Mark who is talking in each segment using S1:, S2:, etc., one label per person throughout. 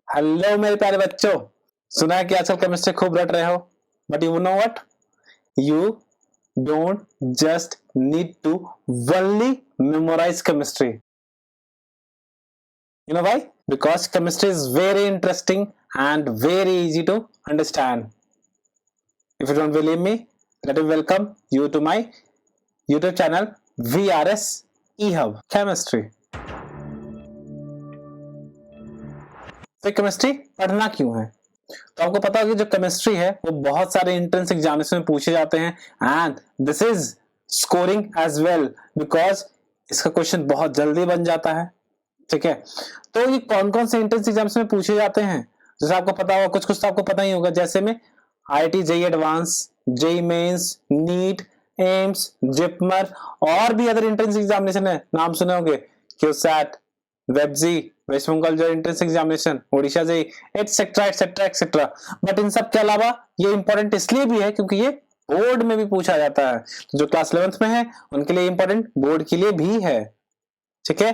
S1: Hello मेरे प्यारे बच्चों, सुना है कि आजकल केमिस्ट्री खूब रट रहे हो। But you know what, you don't just need to only memorise chemistry. You know why? Because chemistry is very interesting and very easy to understand. If you don't believe me, let me welcome you to my YouTube channel VRS eHub Chemistry. तो chemistry पढ़ना क्यों है? तो आपको पता होगा कि जो केमिस्ट्री है वो बहुत सारे एंट्रेंस एग्जामिनेशन में पूछे जाते हैं and this is scoring as well because इसका क्वेश्चन बहुत जल्दी बन जाता है. ठीक है, तो ये कौन कौन से एंट्रेंस एग्जाम्स में पूछे जाते हैं जैसे आपको पता होगा, कुछ कुछ तो आपको पता ही होगा, जैसे में IIT JEE advance, JEE mains, NEET, AIIMS, JIPMER और भी अदर एंट्रेंस एग्जामिनेशन है, नाम सुने होंगे, क्यूसैट, वेबजी, वेस्ट बंगाल जो entrance examination, Odisha JEE, etcetera etcetera etcetera. But in सब के अलावा ये इंपॉर्टेंट इसलिए भी है क्योंकि ये बोर्ड में भी पूछा जाता है. जो क्लास 11th में है उनके लिए इंपॉर्टेंट, बोर्ड के लिए भी है. ठीक है,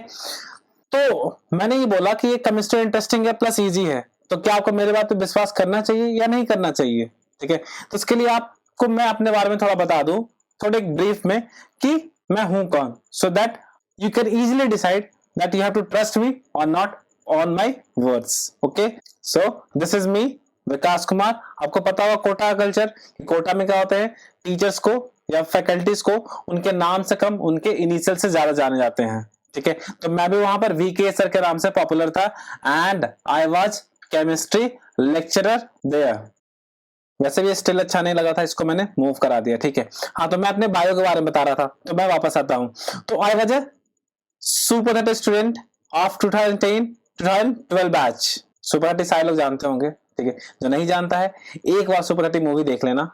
S1: तो मैंने ये बोला कि ये केमिस्ट्री इंटरेस्टिंग है प्लस इजी है, तो क्या आपको मेरे बात पे विश्वास करना चाहिए या नहीं करना चाहिए? ठीक है, तो इसके लिए आपको मैं अपने बारे में थोड़ा बता दूं, थोड़े ब्रीफ में, कि मैं हूं कौन, so that you can easily decide that you have to trust me और not on my words. Okay, so this is me Vikas Kumar. आपको पता होगा कोटा कल्चर, कोटा में क्या होते हैं, टीचर्स को या फैकल्टीज को उनके नाम से कम उनके इनिशियल से ज्यादा जाने जाते हैं. ठीक है, तो मैं भी वहां पर VK सर के नाम से पॉपुलर था and I was chemistry lecturer there. वैसे भी स्टिल अच्छा नहीं लगा था, इसको मैंने मूव करा दिया. ठीक है, हाँ, तो मैं अपने बायो के बारे में बता रहा था, तो मैं वापस आता हूं. तो I was a super student of 2010-2012 batch. Super सारे लोग जानते होंगे. ठीक है, जो नहीं जानता है एक बार सुपर मूवी देख लेना.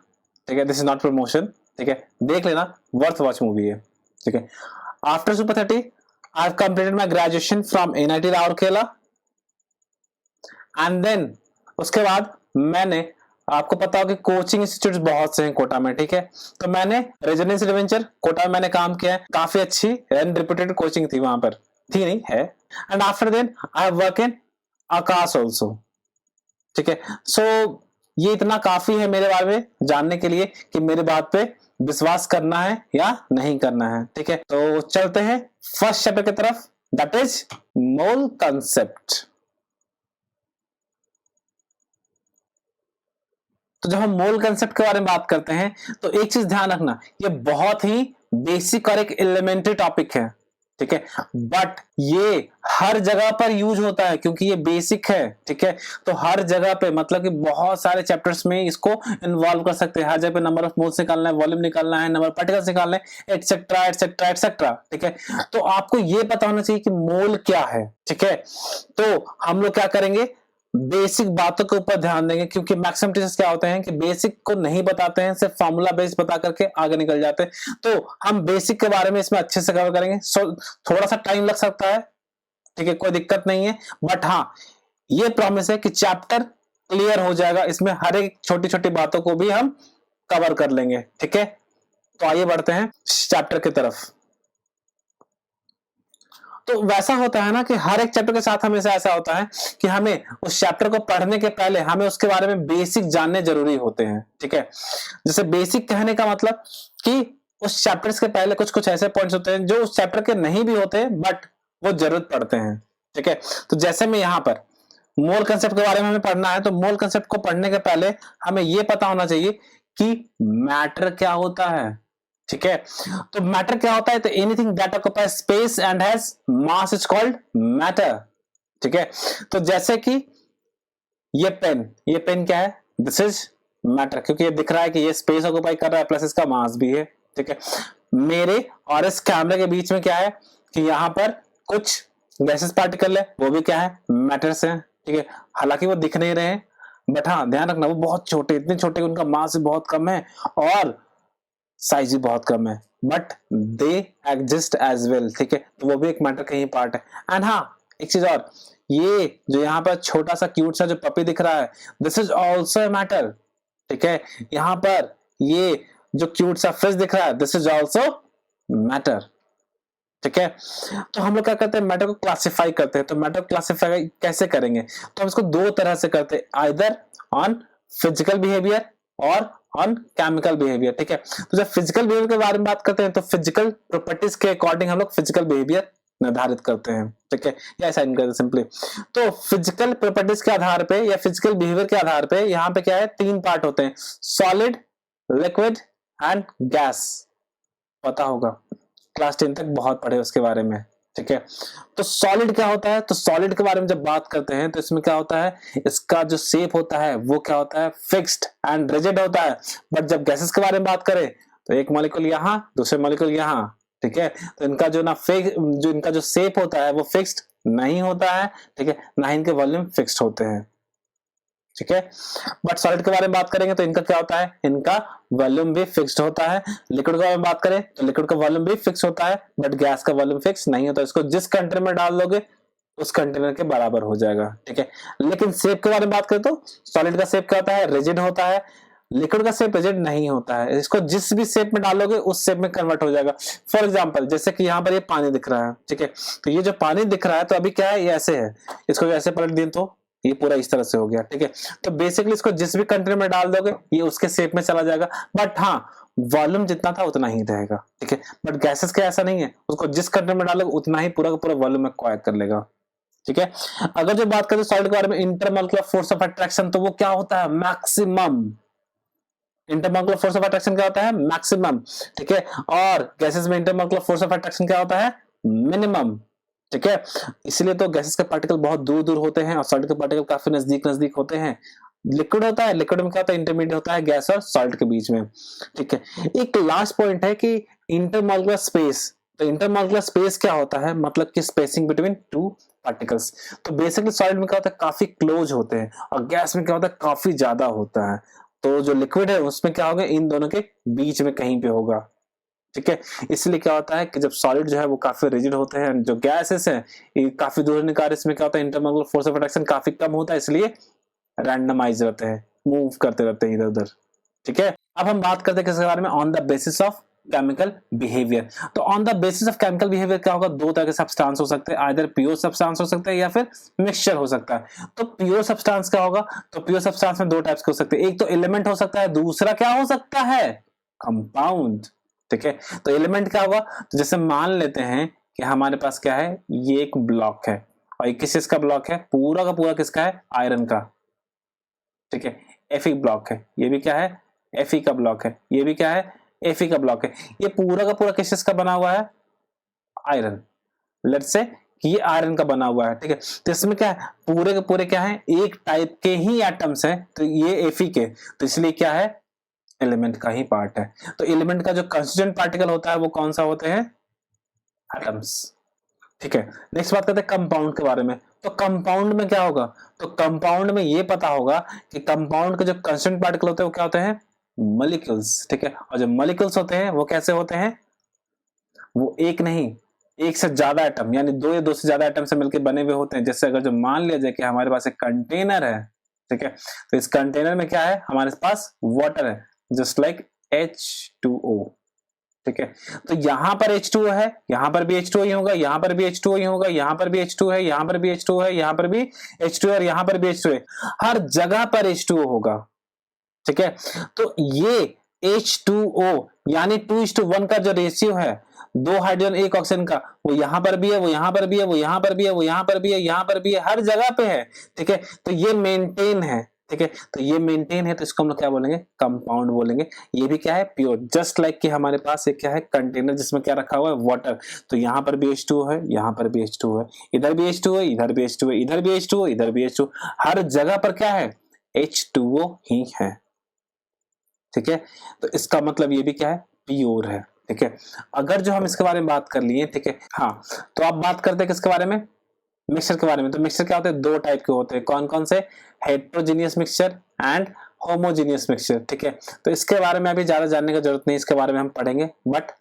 S1: ठीक है, दिस इज नॉट प्रमोशन. ठीक है, देख लेना, वर्थ वॉच मूवी है. ठीक है, after super 30 I have completed my graduation from NIT Rourkela and then उसके बाद मैंने, आपको पता होगा कि कोचिंग इंस्टीट्यूट बहुत से हैं कोटा में. ठीक है, तो मैंने रेजिडेंस एडवेंचर कोटा में मैंने काम किया है, काफी अच्छी एंड रिप्यूटेड कोचिंग थी वहां पर, थी नहीं है. And after then I have work in Aakash also. ठीक है, सो ये इतना काफी है मेरे बारे में जानने के लिए कि मेरे बात पे विश्वास करना है या नहीं करना है. ठीक है, तो चलते हैं फर्स्ट चैप्टर की तरफ, दैट इज मोल कंसेप्ट. तो जब हम मोल कंसेप्ट के बारे में बात करते हैं तो एक चीज ध्यान रखना, ये बहुत ही बेसिक और एक एलिमेंट्री टॉपिक है. ठीक है, बट ये हर जगह पर यूज होता है क्योंकि ये बेसिक है. ठीक है, तो हर जगह पे मतलब कि बहुत सारे चैप्टर्स में इसको इन्वॉल्व कर सकते हैं. हर जगह पे नंबर ऑफ मोल्स निकालना है, वॉल्यूम निकालना है, नंबर पार्टिकल्स निकालना है, एटसेट्रा एटसेट्रा एटसेट्रा. ठीक है, तो आपको ये पता होना चाहिए कि मोल क्या है. ठीक है, तो हम लोग क्या करेंगे, बेसिक बातों के ऊपर ध्यान देंगे क्योंकि मैक्सिमम टीचर्स क्या होते हैं कि बेसिक को नहीं बताते हैं, सिर्फ फॉर्मूला बेस बता करके आगे निकल जाते हैं. तो हम बेसिक के बारे में इसमें अच्छे से कवर करेंगे. थोड़ा सा टाइम लग सकता है, ठीक है, कोई दिक्कत नहीं है, बट हाँ, ये प्रॉमिस है कि चैप्टर क्लियर हो जाएगा. इसमें हर एक छोटी छोटी बातों को भी हम कवर कर लेंगे. ठीक है, तो आइए बढ़ते हैं चैप्टर की तरफ. तो वैसा होता है ना कि हर एक चैप्टर के साथ हमेशा ऐसा होता है कि हमें उस चैप्टर को पढ़ने के पहले हमें उसके बारे में बेसिक जानने जरूरी होते हैं. ठीक है, जैसे बेसिक कहने का मतलब कि उस चैप्टर्स के पहले कुछ कुछ ऐसे पॉइंट्स होते हैं जो उस चैप्टर के नहीं भी होते बट वो जरूरत पड़ते हैं. ठीक है, तो जैसे में यहाँ पर मोल कंसेप्ट के बारे में हमें पढ़ना है, तो मोल कंसेप्ट को पढ़ने के पहले हमें यह पता होना चाहिए कि मैटर क्या होता है. ठीक है, तो मैटर क्या होता है, तो anything that occupies space and has mass is called matter. ठीक है, तो जैसे कि ये पेन क्या है, दिस इज मैटर क्योंकि ये दिख रहा है कि ये स्पेस ऑक्युपाई कर रहा है प्लस इसका मास भी है. ठीक है, मेरे और इस कैमरे के बीच में क्या है कि यहां पर कुछ गैसेस पार्टिकल है, वो भी क्या है, मैटर्स हैं. ठीक है, हालांकि वो दिख नहीं रहे हैं बट हाँ ध्यान रखना वो बहुत छोटे, इतने छोटे उनका मास बहुत कम है और साइज भी बहुत कम है, but they exist as well. ठीक है, तो वो भी एक मैटर का ही पार्ट है. एंड हाँ, एक चीज और, ये जो यहाँ पर छोटा सा क्यूट सा जो पपी दिख रहा है, this is also a matter. ठीक है, यहाँ पर ये जो क्यूट सा फिश दिख रहा है, दिस इज ऑल्सो मैटर. ठीक है। तो हम लोग क्या करते हैं, मैटर को क्लासिफाई करते हैं। तो मैटर को क्लासिफाई कैसे करेंगे, तो हम इसको दो तरह से करते हैं, आइदर ऑन फिजिकल बिहेवियर और ऑन केमिकल बिहेवियर। ठीक है, तो जब फिजिकल बिहेवियर के बारे में बात करते हैं तो फिजिकल प्रॉपर्टीज के अकॉर्डिंग हम लोग फिजिकल बिहेवियर निर्धारित करते हैं। ठीक है, या साइन करते हैं सिंपली। तो फिजिकल प्रॉपर्टीज के आधार पे या फिजिकल बिहेवियर के आधार पे यहाँ पे क्या है, तीन पार्ट होते हैं, सॉलिड, लिक्विड एंड गैस। पता होगा, क्लास 10 तक बहुत पढ़े उसके बारे में। ठीक है, तो सॉलिड क्या होता है, तो सॉलिड के बारे में जब बात करते हैं तो इसमें क्या होता है, इसका जो शेप होता है वो क्या होता है, फिक्स्ड एंड रिजिड होता है। बट जब गैसेस के बारे में बात करें तो एक मॉलिक्यूल यहाँ, दूसरे मॉलिक्यूल यहाँ। ठीक है, तो इनका जो शेप होता है वो फिक्स्ड नहीं होता है। ठीक है, ना ही इनके वॉल्यूम फिक्स्ड होते हैं। ठीक है, बट सॉलिड के बारे में बात करेंगे तो इनका क्या होता है, इनका वॉल्यूम भी फिक्स्ड होता है। लिक्विड के बारे में बात करें तो लिक्विड का वॉल्यूम भी फिक्स होता है, बट गैस का वॉल्यूम फिक्स नहीं होता। इसको जिस कंटेनर में डाल दोगे उस कंटेनर के बराबर हो जाएगा। ठीक है, लेकिन शेप के बारे में बात करें तो सॉलिड का शेप क्या होता है, रिजिड होता है। लिक्विड का शेप रिजिड नहीं होता है, इसको जिस भी शेप में डालोगे उस शेप में कन्वर्ट हो जाएगा। फॉर एग्जांपल, जैसे कि यहाँ पर ये पानी दिख रहा है। ठीक है, तो ये जो पानी दिख रहा है तो अभी क्या है, ये ऐसे है, इसको ऐसे पलट दिए तो ये पूरा इस तरह से हो गया। ठीक है, तो बेसिकली इसको जिस भी कंटेनर में डाल दोगे ये उसके शेप में चला जाएगा, बट हाँ वॉल्यूम जितना था उतना ही रहेगा। ठीक है, बट गैसेस का ऐसा नहीं है, उसको जिस कंटेनर में डालोगे उतना ही पूरा का पूरा वॉल्यूम एक्वायर कर लेगा। ठीक है, अगर जो बात करें सॉलिड के बारे में, इंटरमॉलिक्यूलर फोर्स ऑफ अट्रैक्शन, तो वो क्या होता है, maximum. Intermolecular force of attraction क्या होता है, मैक्सिमम। ठीक है, और गैसेस में इंटरमॉलिक्यूलर फोर्स ऑफ अट्रैक्शन क्या होता है, मिनिमम। ठीक है, इसलिए तो गैसेस के पार्टिकल बहुत दूर दूर होते हैं और सॉलिड के पार्टिकल काफी नजदीक नजदीक होते हैं। लिक्विड होता है, लिक्विड में क्या होता है, इंटरमीडिएट होता है गैस और सॉलिड के बीच में। ठीक है, एक लास्ट पॉइंट है कि इंटरमॉलिक्यूलर स्पेस। तो इंटरमॉलिक्यूलर स्पेस क्या होता है, मतलब कि स्पेसिंग बिटवीन टू पार्टिकल्स। तो बेसिकली सॉलिड में क्या होता है, काफी क्लोज होते हैं, और गैस में क्या होता है, काफी ज्यादा होता है। तो जो लिक्विड है उसमें क्या होगा, इन दोनों के बीच में कहीं पे होगा। ठीक है, इसलिए क्या होता है कि जब सॉलिड जो है वो काफी रिजिड होते हैं, जो गैसेस है ये काफी दूर निकाल, इसमें क्या होता है, इंटरमॉलिक्यूलर फोर्स ऑफ अट्रैक्शन काफी कम होता है, इसलिए रैंडमाइज रहते हैं, मूव करते रहते हैं इधर उधर। ठीक है, अब हम बात करते हैं किसके बारे में, on the basis of chemical behaviour. तो on the basis of chemical behaviour क्या होगा, दो तरह के सब्सटेंस हो सकते हैं, आइदर प्योर सब्सटेंस हो सकता है या फिर मिक्सचर हो सकता है। तो प्योर सब्सटेंस क्या होगा, तो प्योर सब्सटेंस में दो टाइप्स के हो सकते हैं, एक तो एलिमेंट हो सकता है, दूसरा क्या हो सकता है, कंपाउंड। ठीक है, तो एलिमेंट क्या होगा, तो जैसे मान लेते हैं कि हमारे पास क्या है, ये एक ब्लॉक है, और ये किस चीज का ब्लॉक है, पूरा का पूरा किसका है, आयरन का। ठीक है, Fe ब्लॉक है, ये भी क्या है, Fe का ब्लॉक है, ये भी क्या है, Fe का ब्लॉक है। ये पूरा का पूरा किस चीज का बना हुआ है, आयरन। लेट्स से कि ये आयरन का बना हुआ है। ठीक है, तो इसमें क्या है, पूरे के पूरे क्या है, एक टाइप के ही एटम्स है, तो ये Fe के, तो इसलिए क्या है, एलिमेंट का ही पार्ट है। तो एलिमेंट का जो कंस्टिट्यूएंट पार्टिकल होता है वो कौन सा होते हैं, एटम्स। ठीक है, नेक्स्ट बात करते हैं कंपाउंड के बारे में। तो कंपाउंड में क्या होगा, तो कंपाउंड में ये पता होगा कि कंपाउंड के जो कंस्टिट्यूएंट पार्टिकल होते हैं वो क्या होते हैं, मॉलिक्यूल्स। ठीक है, और जो मॉलिक्यूल्स होते हैं वो कैसे होते हैं, वो एक नहीं, एक से ज्यादा एटम, यानी दो या दो से ज्यादा एटम से मिलकर बने हुए होते हैं। जैसे अगर जो मान लिया जाए कि हमारे पास एक कंटेनर है, ठीक है, तो इस कंटेनर में क्या है, हमारे पास वाटर है, जस्ट लाइक H2O। ठीक है, तो यहां पर H2O है, यहां पर भी H2O ही होगा, यहां पर भी H2O ही होगा, यहां पर भी H2O है, यहां पर भी H2O है, यहां पर भी H2O और यहां पर भी H2O है, हर जगह पर H2O होगा। ठीक है, तो ये H2O यानी 2:1 का जो रेशियो है, दो हाइड्रोजन एक ऑक्सीजन का, वो यहां पर भी है, वो यहां पर भी है, वो यहां पर भी है, वो यहां पर भी है, यहां पर भी है, हर जगह पे है। ठीक है, तो ये मेंटेन है। ठीक है, तो ये मेंटेन है, तो इसको हम लोग क्या बोलेंगे, कंपाउंड बोलेंगे। ये भी क्या है, प्योर, जस्ट लाइक कि हमारे पास एक क्या है, कंटेनर जिसमें क्या रखा हुआ है, वाटर। तो यहाँ पर भी H2O है, यहाँ पर भी H2O है, इधर भी H2O है, इधर भी H2O है, इधर भी H2O, इधर भी H2O, हर जगह पर क्या है, H2O ही है। ठीक है, तो इसका मतलब ये भी क्या है, प्योर है। ठीक है, अगर जो हम इसके बारे में बात कर लिए, ठीक है, हाँ, तो आप बात करते हैं किसके बारे में, मिक्सचर के बारे में। तो मिक्सचर क्या होते हैं, दो टाइप के होते हैं, कौन कौन से, heterogeneous mixture and homogeneous mixture. ठीक है, तो इसके बारे में अभी ज्यादा जानने की जरूरत नहीं, इसके बारे में हम पढ़ेंगे बट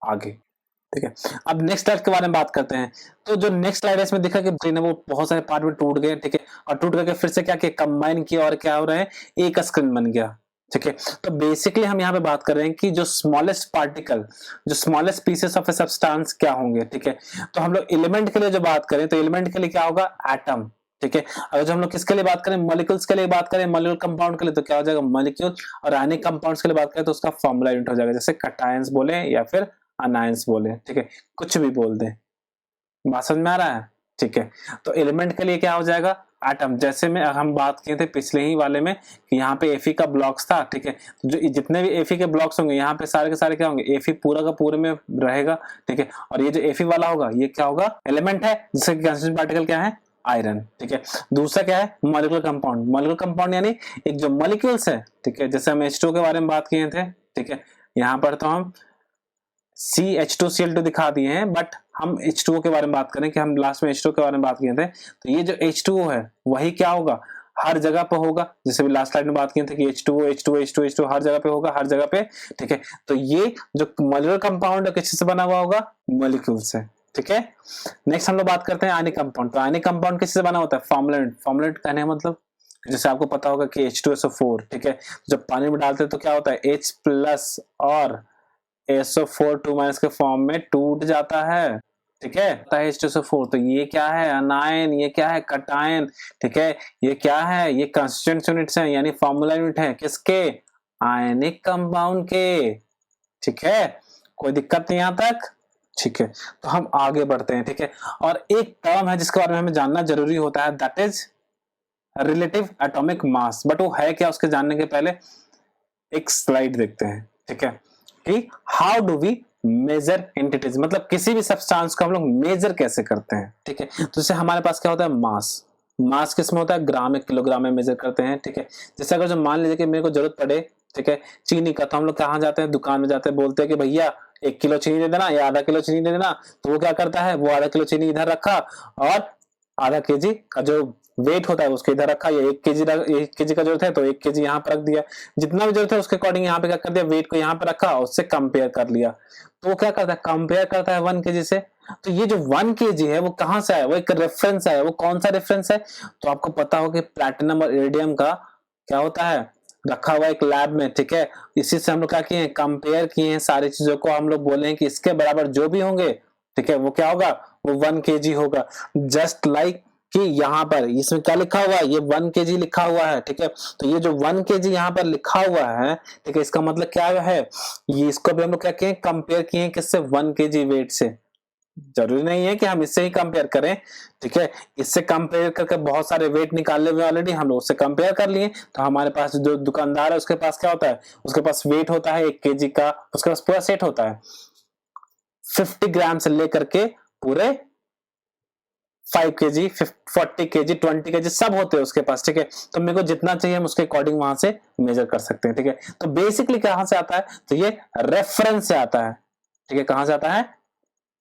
S1: आगे। ठीक है, अब नेक्स्ट स्लाइड के बारे में बात करते हैं। तो जो नेक्स्ट स्लाइड है इसमें दिखा कि ब्रेन है वो बहुत सारे पार्ट में टूट गए। ठीक है, और टूट करके फिर से क्या किया, कंबाइन किया और क्या हो रहे हैं, एक स्क्रीन बन गया। ठीक है। तो बेसिकली हम यहाँ पे बात कर रहे हैं कि जो स्मॉलेस्ट पार्टिकल, जो smallest pieces of a substance क्या होंगे, ठीक है। तो हम लोग एलिमेंट के लिए जो बात करें तो एलिमेंट के लिए क्या होगा, एटम, ठीक है। अगर जो हम लोग किसके लिए बात करें, मॉलिक्यूल्स के लिए बात करें, मॉलिक्यूलर कंपाउंड के लिए, तो क्या हो जाएगा, मॉलिक्यूल। और आयनिक कंपाउंड्स के लिए बात करें तो उसका फॉर्मूला यूनिट हो जाएगा, जैसे कटायंस बोले या फिर अनायंस बोले, ठीक है, कुछ भी बोल दें। बात समझ में आ रहा है, ठीक है। तो एलिमेंट के लिए क्या हो जाएगा, एटम। जैसे में हम बात किए थे पिछले ही वाले में कि यहाँ पे Fe का ब्लॉक्स था, ठीक है। जो जितने भी Fe के ब्लॉक्स होंगे यहाँ पे सारे के सारे क्या होंगे, Fe पूरा का पूरे में रहेगा, ठीक है। और ये जो Fe वाला होगा ये क्या होगा, एलिमेंट है, जिसका कंस्टिट्यूएंट पार्टिकल क्या है, आयरन, ठीक है। दूसरा क्या है, मॉलिक्यूलर कंपाउंड। मॉलिक्यूलर कंपाउंड यानी एक जो मॉलिक्यूल्स है, ठीक है, जैसे हम H2 के बारे में बात किए थे, ठीक है। यहाँ पर तो हम CH2Cl2 दिखा दिए हैं, बट हम H2O के बारे में बात करें कि हम लास्ट में H2O के बारे में बात किए थे। तो ये जो H2O है वही क्या होगा, हर जगह पे होगा, जैसे भी लास्ट स्लाइड में बात किए थे कि H2O H2O H2O H2O हर जगह पे होगा, हर जगह पे, ठीक है। तो ये जो मॉलिक्यूलर कंपाउंड है किससे से बना हुआ होगा, मॉलिक्यूल से, ठीक है। नेक्स्ट हम लोग बात करते हैं आयनिक कंपाउंड। तो आयनिक कंपाउंड किससे बना होता है, फॉर्मुलेट। फॉर्मुलेट कहने का मतलब जैसे आपको पता होगा कि H2SO4, ठीक है, जब पानी में डालते हैं तो क्या होता है, H प्लस और SO4 2- के फॉर्म में टूट जाता है, ठीक है। H2SO4, तो ये क्या है, अनायन, ये क्या है, कटायन, ठीक है। ये क्या है, ये कंस्टिट्यूएंट यूनिट्स हैं, यानी फॉर्मूला यूनिट है किसके, आयनिक कंपाउंड के, ठीक है। कोई दिक्कत नहीं यहाँ तक, ठीक है। तो हम आगे बढ़ते हैं, ठीक है। और एक टर्म है जिसके बारे में हमें जानना जरूरी होता है, that is relative atomic mass. But वो है क्या, उसके जानने के पहले एक स्लाइड देखते हैं, ठीक है, कि how do we measure entities, मतलब किसी भी सब्सटेंस को हम लोग मेजर कैसे करते हैं, ठीक है। तो जैसे हमारे पास क्या होता है, मास। मास किसमें होता है, ग्राम, एक किलोग्राम में मेजर करते हैं, ठीक है। जैसे अगर जो मान लीजिए कि मेरे को जरूरत पड़े, ठीक है, चीनी का, तो हम लोग कहाँ जाते हैं, दुकान में जाते हैं, बोलते हैं कि भैया 1 किलो चीनी दे देना या आधा किलो चीनी दे देना। तो वो क्या करता है, वो आधा किलो चीनी इधर रखा और आधा केजी का जो वेट होता है उसके इधर रखा, या 1 केजी का जरूरत है तो 1 केजी यहाँ पर रख दिया, जितना भी जरूरत है उसके अकॉर्डिंग यहाँ पे क्या कर दिया, वेट को यहाँ पे रखा और उससे कंपेयर कर लिया। तो वो क्या करता है, कंपेयर करता है 1 केजी से। तो ये जो 1 केजी है वो कहाँ से आया, वो एक रेफरेंस है। वो कौन सा रेफरेंस है, तो आपको पता हो कि प्लैटिनम और इरिडियम का क्या होता है, रखा हुआ एक लैब में, ठीक है। इसी से हम लोग क्या किए हैं, कंपेयर किए हैं सारी चीजों को। हम लोग बोले हैं कि इसके बराबर जो भी होंगे, ठीक है, वो क्या होगा, वो 1 केजी होगा। जस्ट लाइक कि यहाँ पर इसमें क्या लिखा हुआ है, ये 1 केजी लिखा हुआ है, ठीक है। तो ये जो 1 केजी यहाँ पर लिखा हुआ है, ठीक है, इसका मतलब क्या है, ये इसको भी हम लोग क्या किए, कंपेयर किए हैं किससे, 1 केजी वेट से। जरूरी नहीं है कि हम इससे ही कंपेयर करें, ठीक है। इससे कंपेयर करके बहुत सारे वेट निकाले हुए ऑलरेडी, हम लोग उससे कंपेयर कर लिए। तो हमारे पास जो दुकानदार है उसके पास क्या होता है, उसके पास वेट होता है 1 केजी का, उसके पास पूरा सेट होता है 50 ग्राम से लेकर के पूरे 5 केजी, 40 केजी, 20 केजी सब होते हैं उसके पास, ठीक है। तो मेरे को जितना चाहिए हम उसके अकॉर्डिंग वहां से मेजर कर सकते हैं, ठीक है। तो बेसिकली कहां से आता है, तो ये रेफरेंस से आता है, ठीक है। कहां से आता है,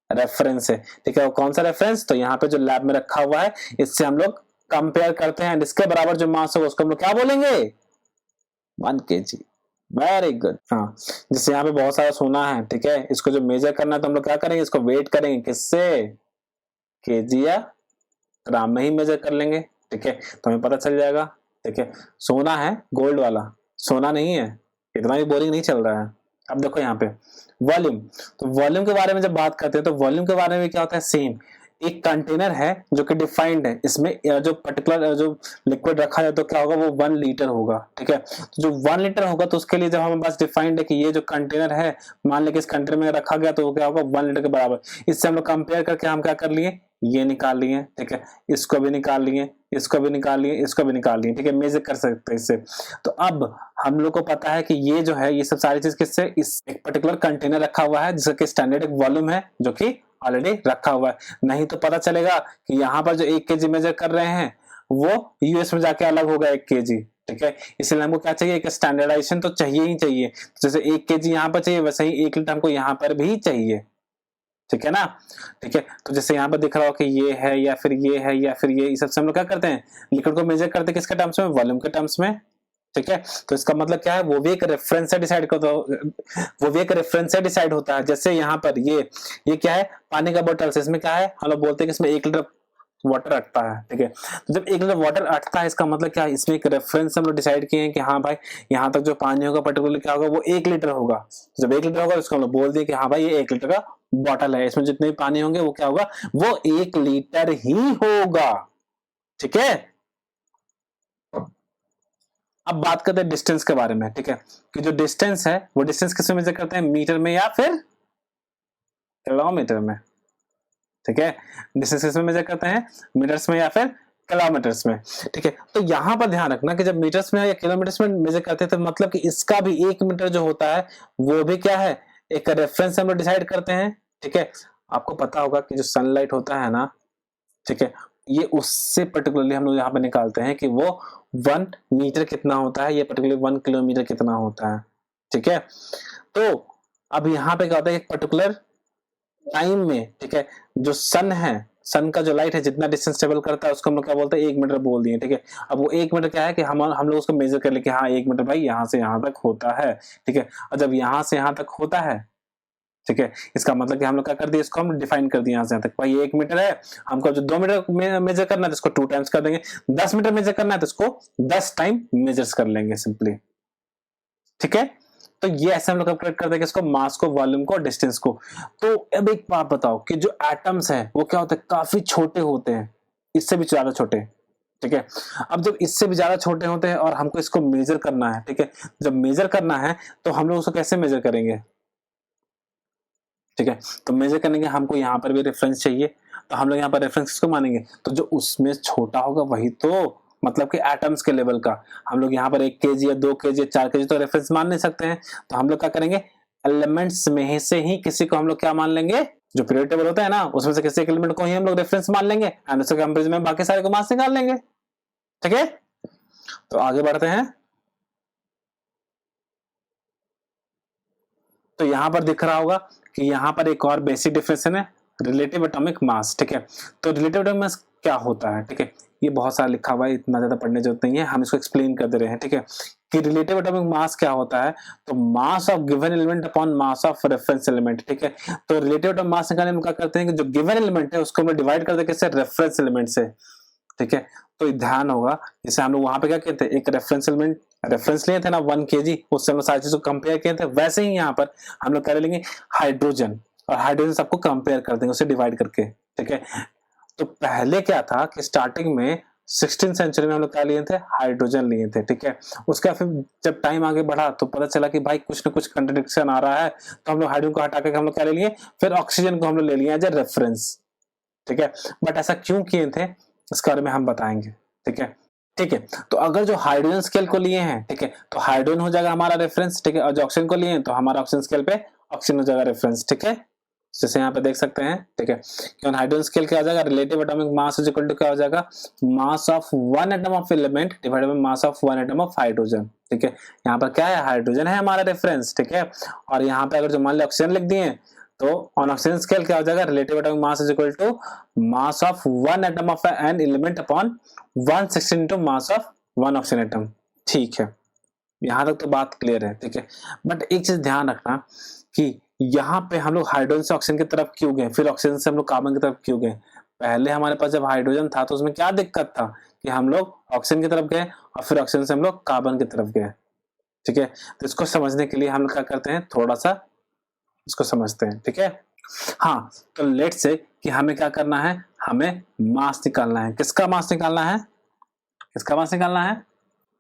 S1: रेफरेंस से, ठीक है। वो कौन सा रेफरेंस, तो यहाँ पे जो लैब में रखा हुआ है इससे हम लोग कंपेयर करते हैं, इसके बराबर जो मास होगा उसको हम लोग क्या बोलेंगे, 1 केजी। Very good. हाँ, जैसे यहाँ पे बहुत सारा सोना है, ठीक है, इसको जो मेजर करना है तो हम लोग क्या करेंगे, इसको वेट करेंगे किससे, केजी या ग्राम में ही मेजर कर लेंगे, ठीक है। तो हमें पता चल जाएगा, ठीक है। सोना है, गोल्ड वाला सोना नहीं है, इतना भी बोरिंग नहीं चल रहा है। अब देखो यहाँ पे वॉल्यूम। तो वॉल्यूम के बारे में जब बात करते हैं तो वॉल्यूम के बारे में क्या होता है, सेम एक कंटेनर है जो कि डिफाइंड है, इसमें जो पर्टिकुलर जो लिक्विड रखा है तो क्या होगा, वो 1 लीटर होगा, ठीक है। तो जो 1 लीटर होगा तो उसके लिए जब हमारे पास डिफाइंड है कि ये जो कंटेनर है, मान लें कि इस कंटेनर में रखा गया तो वो क्या होगा, 1 लीटर के बराबर। इससे हम लोग कंपेयर करके हम क्या कर लिए, ये निकाल लिए, ठीक है, इसको भी निकाल लिए, इसको भी निकाल लिए, इसको भी निकाल लिए, ठीक है, मेजर कर सकते हैं इससे। तो अब हम लोग को पता है कि ये जो है, ये सब सारी चीज किससे, इस एक पर्टिकुलर कंटेनर रखा हुआ है जिसका स्टैंडर्ड एक वॉल्यूम है जो कि ऑलरेडी रखा हुआ है। नहीं तो पता चलेगा कि यहाँ पर जो 1 केजी मेजर कर रहे हैं वो यूएस में जाके अलग होगा 1 केजी, ठीक है। इसलिए हमको क्या चाहिए, एक स्टैंडर्डाइजेशन तो चाहिए ही चाहिए। जैसे 1 केजी यहाँ पर चाहिए वैसे ही 1 लीटर हमको यहाँ पर भी चाहिए, ठीक है ना, ठीक है। तो जैसे यहाँ पर दिख रहा हो कि ये है या फिर ये है या फिर ये, इस सबसे हम लोग क्या करते हैं, लिक्विड को मेजर करते हैं किसके टर्म्स में, वॉल्यूम के टर्म्स में, ठीक है। तो इसका मतलब क्या है, वो भी एक रेफरेंस से डिसाइड करता, वो भी एक रेफरेंस से डिसाइड होता है। जैसे यहाँ पर ये क्या है, पानी का बोतल से, इसमें क्या है, हम लोग बोलते हैं कि इसमें 1 लीटर वाटर अटता है, ठीक है। तो जब 1 लीटर वाटर अटता है इसका मतलब क्या है, इसमें एक रेफरेंस हम लोग डिसाइड किए हैं कि हाँ भाई यहाँ तक जो पानी होगा पर्टिकुलरली क्या होगा, वो 1 लीटर होगा। जब 1 लीटर होगा उसको हम लोग बोल दिए कि हाँ भाई ये 1 लीटर का बॉटल है, इसमें जितने भी पानी होंगे वो क्या होगा, वो 1 लीटर ही होगा, ठीक है। अब बात करते हैं डिस्टेंस के बारे में, ठीक है, कि जो डिस्टेंस है वो डिस्टेंस किसमें मेजर करते हैं, मीटर में या फिर किलोमीटर में, ठीक है। डिस्टेंस किसमें मेजर करते हैं, मीटर्स में या फिर किलोमीटर्स में, ठीक है। तो यहां पर ध्यान रखना कि जब मीटर्स में या किलोमीटर्स में मेजर करते हैं तो मतलब कि इसका भी 1 मीटर जो होता है वो भी क्या है, एक रेफरेंस हम लोग डिसाइड करते हैं, ठीक है। आपको पता होगा कि जो सनलाइट होता है ना, ठीक है, ये उससे पर्टिकुलरली हम लोग यहाँ पे निकालते हैं कि वो 1 मीटर कितना होता है, ये पर्टिकुलरली 1 किलोमीटर कितना होता है, ठीक है। तो अब यहाँ पे क्या होता है, एक पर्टिकुलर टाइम में, ठीक है, जो सन है, सन का जो लाइट है जितना डिस्टेंस ट्रेवल करता है उसको हम लोग क्या बोलते हैं, 1 मीटर बोल दिए, ठीक है। अब वो 1 मीटर क्या है कि हम लोग उसको मेजर कर ले कि हाँ 1 मीटर भाई यहाँ से यहाँ तक होता है, ठीक है। और जब यहाँ से यहाँ तक होता है, ठीक है, इसका मतलब कि हम लोग क्या कर दिए, इसको हम डिफाइन कर दिए यहाँ से यहाँ तक, भाई 1 मीटर है, हमको जो 2 मीटर मेजर करना है तो इसको 2 टाइम्स कर देंगे, 10 मीटर मेजर करना है तो इसको 10 टाइम मेजर्स कर लेंगे सिंपली, ठीक है। तो ये ऐसे हम लोग कैलकुलेट कर देंगे इसको, मास को, वॉल्यूम को, डिस्टेंस को। तो अब एक बात बताओ कि जो एटम्स है वो क्या होते हैं, काफी छोटे होते हैं, इससे भी ज्यादा छोटे, ठीक है। अब जब इससे भी ज्यादा छोटे होते हैं और हमको इसको मेजर करना है, ठीक है, जब मेजर करना है तो हम लोग उसको कैसे मेजर करेंगे, ठीक है। तो मेजर करने के हमको यहाँ पर भी रेफरेंस चाहिए, तो हम लोग यहाँ पर रेफरेंस किसको मानेंगे, तो जो उसमें छोटा होगा वही तो, मतलब कि एटम्स के लेवल का। हम लोग यहाँ पर 1 केजी या 2 केजी या 4 केजी तो रेफरेंस मान नहीं सकते हैं, तो हम लोग क्या करेंगे, एलिमेंट्स में से ही किसी को हम लोग क्या मान लेंगे, जो पीरियड टेबल होता है ना उसमें से किसी एक एलिमेंट को ही हम लोग रेफरेंस मान लेंगे एंड उसके कंपेरिजन में बाकी सारे को मास निकाल लेंगे, ठीक है। तो आगे बढ़ते हैं। तो यहां पर दिख रहा होगा कि यहां पर एक और बेसिक डिफरेंस है, रिलेटिव एटॉमिक मास, ठीक है। तो रिलेटिव एटॉमिक मास क्या होता है, ठीक है, ये बहुत सारा लिखा हुआ है, इतना ज्यादा पढ़ने की जरूरत नहीं है, हम इसको एक्सप्लेन कर दे रहे हैं, ठीक है, कि रिलेटिव एटॉमिक मास क्या होता है, तो मास of given element upon mass of reference element, ठीक है। तो रिलेटिव एटॉमिक मास निकालने में क्या करते हैं कि जो गिवन एलिमेंट है उसको हम डिवाइड कर देंगे किससे, रेफरेंस एलिमेंट से, ठीक है। तो ध्यान होगा जैसे हम लोग वहां पे क्या कहते हैं, एक रेफरेंस एलिमेंट रेफरेंस लिए थे ना 1 केजी, उससे हम सारी चीजों को कंपेयर किए थे, वैसे ही यहाँ पर हम लोग कर लेंगे हाइड्रोजन, और हाइड्रोजन सबको कंपेयर कर देंगे उसे डिवाइड करके, ठीक है। तो पहले क्या था कि स्टार्टिंग में 16th सेंचुरी में हम लोग क्या लिए थे, हाइड्रोजन लिए थे, ठीक है। उसका फिर जब टाइम आगे बढ़ा तो पता चला कि भाई कुछ न कुछ कंट्रडिक्शन आ रहा है, तो हम लोग हाइड्रोजन को हटा के हम लोग क्या ले लिए, फिर ऑक्सीजन को हम लोग ले लिए एज ए रेफरेंस, ठीक है। बट ऐसा क्यों किए थे इसके बारे में हम बताएंगे, ठीक है। ठीक है, तो अगर जो हाइड्रोजन स्केल को लिए हैं, ठीक है, तो हाइड्रोजन हो जाएगा हमारा रेफरेंस, ठीक है, और जो ऑक्सीजन को लिए हैं तो हमारा ऑक्सीजन स्केल पे ऑक्सीजन हो जाएगा रेफरेंस, ठीक है। जैसे यहाँ पे देख सकते हैं, ठीक है, कि हाइड्रोजन स्केल क्या हो जाएगा, relative atomic mass is equal to क्या हो जाएगा, mass of 1 atom of element divided by mass of 1 atom of hydrogen, ठीक है। यहाँ पर क्या है, हाइड्रोजन है हमारा रेफरेंस, ठीक है, और यहाँ पे अगर जो मान लिया ऑक्सीजन लिख दिए तो ऑन ऑक्सीजन स्केल क्या हो जाएगा, relative atomic mass is equal to mass of 1 atom of an element upon 116 into mass of 1 oxygen atom, ठीक है। यहां तक तो बात क्लियर है, ठीक है। बट एक चीज ध्यान रखना कि यहाँ पे हम लोग हाइड्रोजन से ऑक्सीजन की तरफ क्यों गए, फिर ऑक्सीजन से हम लोग कार्बन की तरफ क्यों गए। पहले हमारे पास जब हाइड्रोजन था तो उसमें क्या दिक्कत था कि हम लोग ऑक्सीजन की तरफ गए और फिर ऑक्सीजन से हम लोग कार्बन की तरफ गए, ठीक है। तो इसको समझने के लिए हम लोग क्या करते हैं, थोड़ा सा इसको समझते हैं, ठीक है। हाँ, तो लेट्स से कि हमें क्या करना है, हमें मास निकालना है, किसका मास निकालना है, किसका मास निकालना है,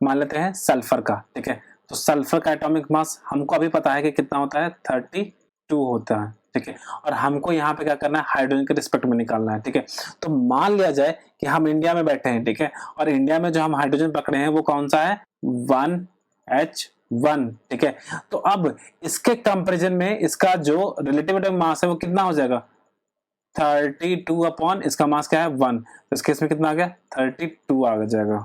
S1: मान लेते हैं सल्फर का, ठीक है। तो सल्फर का एटॉमिक मास हमको अभी पता है कि कितना होता है, 32 होता है, ठीक है। और हमको यहाँ पे क्या करना है, हाइड्रोजन के रिस्पेक्ट में निकालना है, ठीक है। तो मान लिया जाए कि हम इंडिया में बैठे हैं, ठीक है, और इंडिया में जो हम हाइड्रोजन पकड़े हैं वो कौन सा है, 1H1, ठीक है। तो अब इसके कंपेरिजन में इसका जो रिलेटिव एटॉमिक मास है वो कितना हो जाएगा, 32 अपॉन इसका मास क्या है 1, तो इस केस में कितना आ गया, 32 आ जाएगा,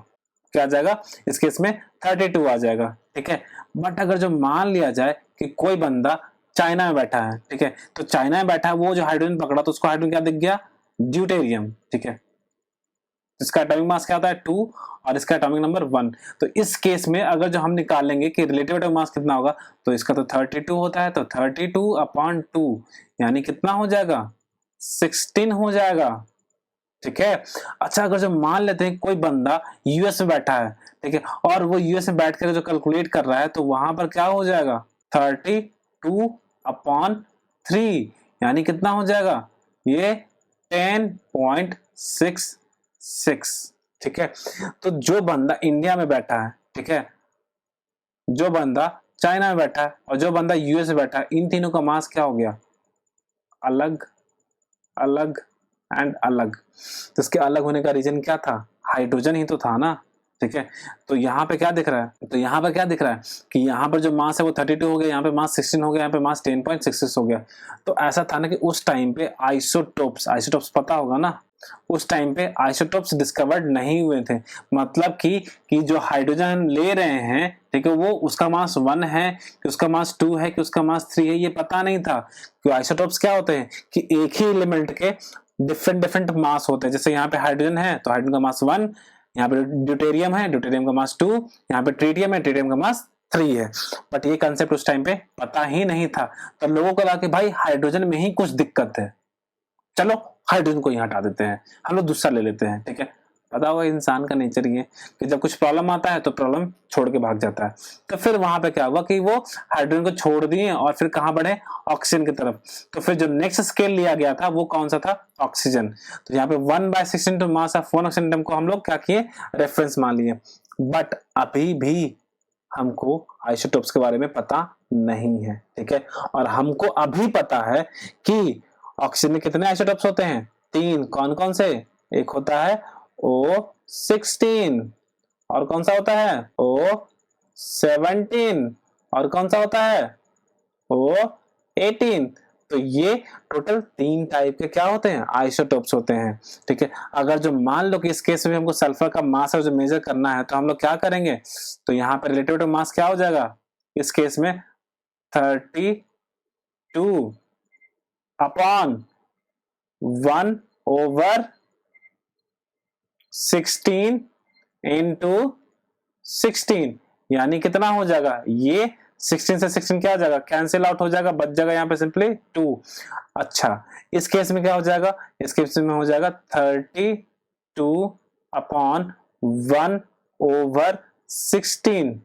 S1: क्या आ जाएगा, इस केस में 32 आ जाएगा, ठीक है। बट अगर जो मान लिया जाए कि कोई बंदा चाइना में बैठा है, ठीक है, तो चाइना में बैठा है वो जो हाइड्रोजन पकड़ा तो उसको हाइड्रोजन क्या दिख गया, ड्यूटेरियम, ठीक है। इसका एटॉमिक मास क्या होता है 2 और इसका एटॉमिक नंबर 1। तो इस केस में अगर जो हम निकालेंगे कि रिलेटिव एटॉमिक मास कितना होगा, तो इसका तो 32 होता है, तो 32 अपॉन 2 यानी कितना हो जाएगा, 16 हो जाएगा, ठीक है। अच्छा, अगर जो मान लेते हैं कोई बंदा यूएस में बैठा है, ठीक है, और वो यूएस में बैठ कर जो कैलकुलेट कर रहा है, तो वहां पर क्या हो जाएगा 32/3, यानी कितना हो जाएगा ये 10.66। ठीक है। तो जो बंदा इंडिया में बैठा है, ठीक है, जो बंदा चाइना में बैठा है और जो बंदा यूएस में बैठा है, इन तीनों का मास क्या हो गया, अलग अलग एंड अलग। तो इसके अलग होने का रीजन क्या था, हाइड्रोजन ही तो था ना। ठीक है। तो यहाँ पे क्या दिख रहा है, तो यहाँ पे क्या दिख रहा है कि यहाँ पर जो मास है वो 32 हो गया, यहाँ पे मास 16 हो गया, यहाँ पे मास 10.66 हो गया। तो ऐसा था ना कि उस टाइम पे आइसोटोप्स पता होगा ना, उस टाइम पे आइसोटोप्स डिस्कवर्ड नहीं हुए थे। मतलब कि जो हाइड्रोजन ले रहे हैं, ठीक है, वो उसका मास 1 है कि उसका मास 2 है कि उसका मास 3 है, ये पता नहीं था। कि आइसोटोप्स क्या होते हैं कि एक ही एलिमेंट के डिफरेंट मास होते हैं। जैसे यहाँ पे हाइड्रोजन है तो हाइड्रोजन का मास 1, यहाँ पे ड्यूटेरियम है, ड्यूटेरियम का मास 2, यहाँ पे ट्रीटियम है, ट्रीटियम का मास 3 है। बट ये कंसेप्ट उस टाइम पे पता ही नहीं था। तो लोगों को लगा कि भाई हाइड्रोजन में ही कुछ दिक्कत है, चलो हाइड्रोजन को यहाँ हटा देते हैं, हम लोग दूसरा ले लेते हैं। ठीक है। पता होगा इंसान का नेचर ये कि जब कुछ प्रॉब्लम आता है तो प्रॉब्लम छोड़ के भाग जाता है। तो फिर वहां पे क्या हुआ कि वो हाइड्रोजन को छोड़ दिए और फिर कहां बढ़े, ऑक्सीजन की तरफ। तो फिर जो नेक्स्ट स्केल लिया गया था वो कौन सा था, ऑक्सीजन। तो यहाँ पे 1/16 to mass of 1 oxygen atom को हम लोग क्या किए, रेफरेंस मान लिए। बट अभी भी हमको आइसोटोप्स के बारे में पता नहीं है। ठीक है। और हमको अभी पता है कि ऑक्सीजन में कितने आइसोटोप्स होते हैं, 3। कौन कौन से, एक होता है O16, और कौन सा होता है O17, और कौन सा होता है O18। तो ये टोटल 3 टाइप के क्या होते हैं, आइसोटोप्स होते हैं। ठीक है। अगर जो मान लो कि इस केस में हमको सल्फर का मास है जो मेजर करना है, तो हम लोग क्या करेंगे, तो यहाँ पे रिलेटिव मास क्या हो जाएगा इस केस में 32 अपॉन 1/16 इंटू 16, यानी कितना हो जाएगा, ये 16 से 16 क्या हो जाएगा, कैंसिल आउट हो जाएगा, बच जाएगा यहाँ पे सिंपली 2। अच्छा, इस केस में क्या हो जाएगा, इस केस में हो जाएगा 32 अपॉन 1/16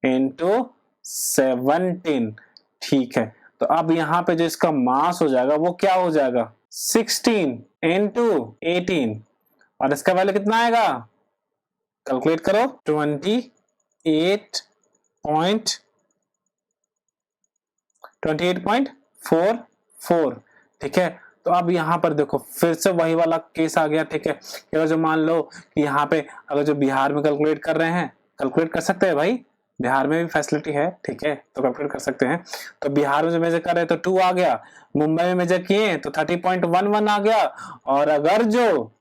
S1: इंटू 17। ठीक है। तो अब यहाँ पे जो इसका मास हो जाएगा वो क्या हो जाएगा 16 इंटू 18, और इसका वैल्यू कितना आएगा, कैलकुलेट करो 28.44। ठीक है। तो अब यहाँ पर देखो फिर से वही वाला केस आ गया। ठीक है। अगर जो मान लो कि यहाँ पे अगर जो बिहार में कैलकुलेट कर रहे हैं, कैलकुलेट कर सकते हैं भाई, बिहार में भी फैसिलिटी है। ठीक है। तो कैलकुलेट कर सकते हैं। तो बिहार में जो मेजर कर रहे हैं तो 2 आ गया, मुंबई में मेजर किए तो 30.11 आ गया, और अगर जो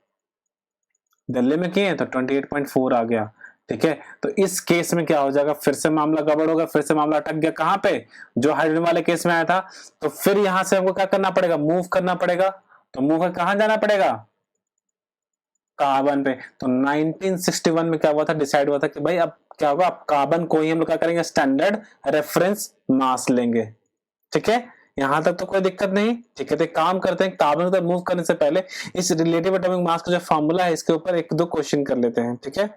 S1: दिल्ली में किए तो 28.4 आ गया। ठीक है। तो इस केस में क्या हो जाएगा, फिर से मामला गड़बड़ होगा, फिर से मामला अटक गया कहां पे, जो हाइड्रोजन वाले केस में आया था। तो फिर यहां से हमको क्या करना पड़ेगा, मूव करना पड़ेगा। तो मूव कर कहां जाना पड़ेगा, कार्बन पे। तो 1961 में क्या हुआ था, डिसाइड हुआ था कि भाई अब क्या होगा, अब कार्बन को ही हम लोग क्या करेंगे, स्टैंडर्ड रेफरेंस मास लेंगे। ठीक है। यहां तक तो कोई दिक्कत नहीं। ठीक है। तो काम करते हैं, कार्बन को मूव करने से पहले इस रिलेटिव एटॉमिक मास का जो फॉर्मूला है इसके ऊपर 1-2 क्वेश्चन कर लेते हैं। ठीक है।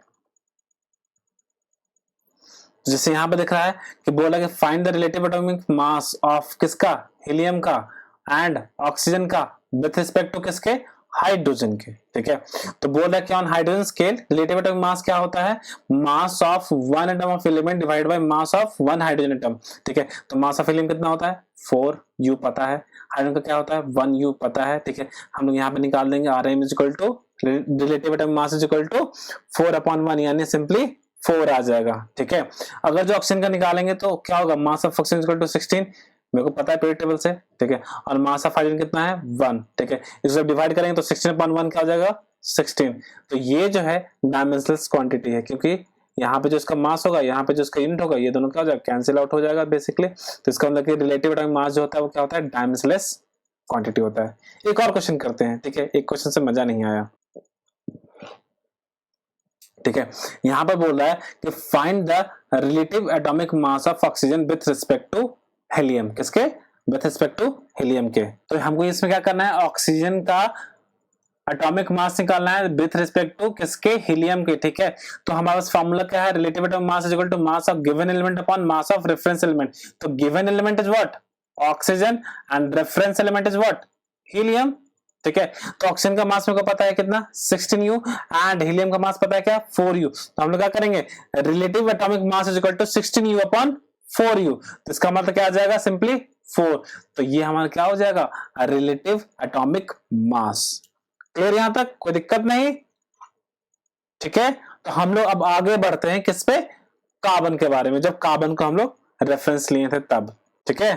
S1: जैसे यहां पे दिख रहा है कि बोला कि find the relative atomic mass of किसका, हीलियम का एंड ऑक्सीजन का विथ रिस्पेक्ट टू किसके, हाइड्रोजन के। ठीक है। तो बोल रहा है कि on hydrogen scale relative atomic मास क्या होता है, मास of 1 atom of element divide by mass of 1 hydrogen atom. ठीक है। तो मास ऑफ हीलियम कितना होता है 4u पता है, हाइड्रोजन का क्या होता है 1u पता है। ठीक है। हम लोग यहाँ पे निकाल देंगे Rm is equal to relative atomic mass is equal to 4/1, यानी सिंपली 4 आ जाएगा। ठीक है। अगर जो ऑक्सीजन का निकालेंगे तो क्या होगा, mass of oxygen equal to 16, मेरे को पता है पीरियड टेबल से। ठीक है। और मास ऑफ हाइड्रोजन कितना है 1। ठीक है। इसको डिवाइड करेंगे तो 16/1 क्या हो जाएगा 16। तो ये जो है डायमेंशनलेस क्वांटिटी है, क्योंकि यहाँ पे जो इसका मास होगा, यहाँ पे जो इसका यूनिट होगा, ये दोनों क्या हो जाएगा, कैंसिल आउट हो जाएगा बेसिकली। तो इसका मतलब कि रिलेटिव एटॉमिक मास जो होता है वो क्या होता है, डायमेंशनलेस क्वांटिटी होता है। एक और क्वेश्चन करते हैं। ठीक है। एक क्वेश्चन से मजा नहीं आया। ठीक है। यहां पर बोल रहा है कि find the relative atomic mass of oxygen with respect to helium, किसके, विथ रिस्पेक्ट टू हीलियम के। तो हमको इसमें क्या करना है, ऑक्सीजन का एटॉमिक मास निकालना है विथ रिस्पेक्ट टू किसके, हीलियम के, ठीक है। तो हमारा पास फार्मूला क्या है, relative atomic mass is equal to mass of given element upon mass of reference element. तो given element is what, oxygen, and reference element is what, helium, ठीक है। तो ऑक्सीजन का मास मेरे को पता है कितना 16u एंड हीलियम का मास पता है क्या 4u। तो हम लोग क्या करेंगे, relative atomic mass is equal to 16u upon 4u। तो इसका मतलब क्या आ जाएगा, सिंपली 4। तो ये हमारा क्या हो जाएगा, रिलेटिव एटॉमिक मास। क्लियर यहां तक, कोई दिक्कत नहीं, ठीक है। तो हम लोग अब आगे बढ़ते हैं किस पे, कार्बन के बारे में, जब कार्बन को हम लोग रेफरेंस लिए थे तब, ठीक है।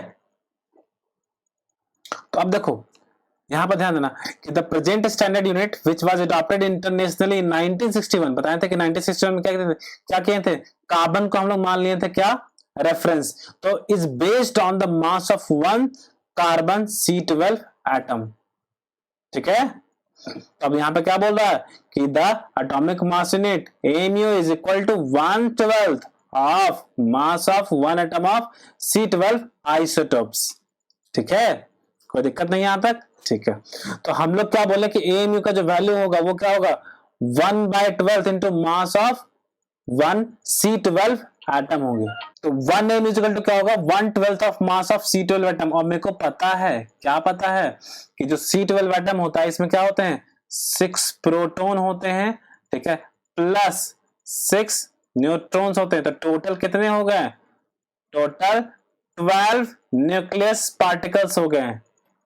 S1: तो अब देखो यहां पर ध्यान देना कि the present standard unit which was adopted internationally in 1961, बताए थे कि 1961 में क्या किए थे, कार्बन को हम लोग मान लिए थे क्या, रेफरेंस। तो is based on the mass of one carbon C12 atom, ठीक है। तो अब यहां पे क्या बोल रहा है कि the atomic mass unit AMU is equal to 1/12 of mass of one atom of C12 isotopes, ठीक है। कोई दिक्कत नहीं यहां तक, ठीक है। तो हम लोग क्या बोले कि AMU का जो वैल्यू होगा वो क्या होगा, 1/12 into mass of 1C12 atom होंगे। तो 1 m इक्वल टू क्या होगा, 1/12 of mass of C12 atom. और मेरे को पता है, क्या पता है कि जो C12 एटम होता है इसमें क्या होते हैं, 6 प्रोटॉन होते हैं, ठीक है, प्लस 6 न्यूट्रॉन्स होते हैं। तो टोटल कितने हो गए, टोटल 12 न्यूक्लियस पार्टिकल्स हो गए,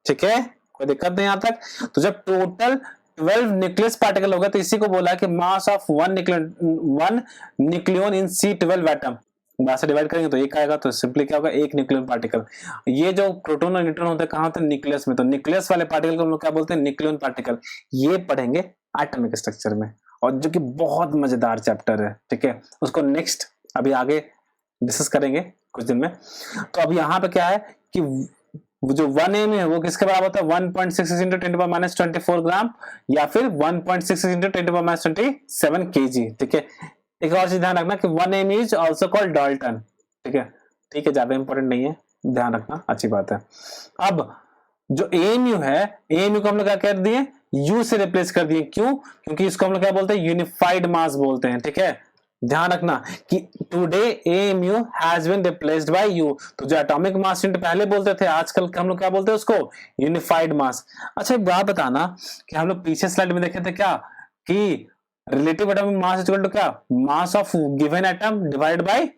S1: ठीक है। कोई दिक्कत नहीं यहां तक। तो जब टोटल 12 न्यूक्लियस पार्टिकल हो गए तो इसी को बोला कि mass of one nucleon in C12 atom. से डिवाइड करेंगे तो एक आएगा, तो सिंपली क्या होगा, एक न्यूक्लियन पार्टिकल। ये जो प्रोटॉन और न्यूट्रॉन होते हैं कहां होते हैं, न्यूक्लियस में। तो न्यूक्लियस वाले पार्टिकल को हम लोग क्या बोलते हैं, न्यूक्लियन पार्टिकल। ये पढ़ेंगे एटॉमिक स्ट्रक्चर में, और जो कि बहुत मजेदार चैप्टर है, ठीक है। उसको नेक्स्ट अभी आगे डिस्कस करेंगे कुछ दिन में। तो अब यहाँ पे क्या है कि जो 1 m है वो किसके बराबर होता है, 1.66 इंटू 10⁻24 ग्राम, या फिर 1.66 इंटू 10⁻27 kg, ठीक है। एक और चीज ध्यान रखना कि 1 m is also called Dalton, ठीक है, ठीक है, ज्यादा इंपॉर्टेंट नहीं है, ध्यान रखना, अच्छी बात है। अब जो AMU है, AMU को हम लोग क्या कर दिए, U से रिप्लेस कर दिए, क्यों, क्योंकि इसको हम लोग क्या बोलते हैं, यूनिफाइड मास बोलते हैं, ठीक है। ध्यान रखना कि today AMU has been replaced by U। तो जो एटॉमिक मास यूनिट पहले बोलते थे, आजकल हम लोग क्या बोलते हैं उसको, यूनिफाइड मास। अच्छा एक बात बताना कि हम लोग पीछे स्लाइड में देखे थे क्या कि relative atomic mass equal to क्या, mass of given atom divide by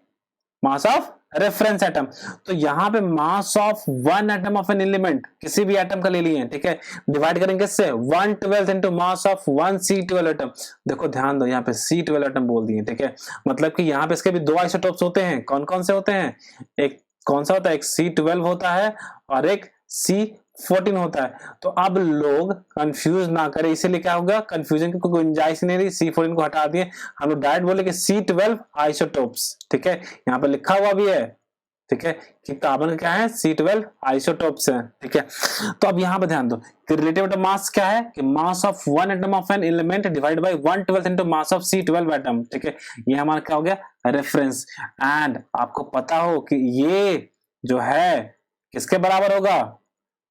S1: mass of reference atom. तो यहां पे mass of one atom of an element, किसी भी एटम का ले लिए, ठीक है, डिवाइड करेंगे किससे, 1/12 into mass of 1 C12 atom. देखो ध्यान दो, यहाँ पे C12 एटम बोल दिए, ठीक है। मतलब कि यहाँ पे इसके भी दो आइसोटोप्स होते हैं, कौन कौन से होते हैं, एक कौन सा होता है, एक C12 होता है और एक C14 होता है। तो अब लोग कंफ्यूज ना करें, इसीलिए क्या होगा, कंफ्यूजन की कोई गुंजाइश नहीं रही, C14 को हटा दिए, हम लोग डायरेक्ट बोले कि C12 आइसोटोप्स, ठीक है। यहाँ पे लिखा हुआ भी है, ठीक है, कि कार्बन क्या है, C12 आइसोटोप्स है, ठीक है। तो अब यहाँ पे ध्यान दो कि रिलेटिव एटम मास क्या है, कि mass of one atom of an element divide by 1/12 into mass of C12 atom, ठीक है। ये हमारा क्या हो गया, रेफरेंस। एंड आपको पता हो कि ये जो है किसके बराबर होगा,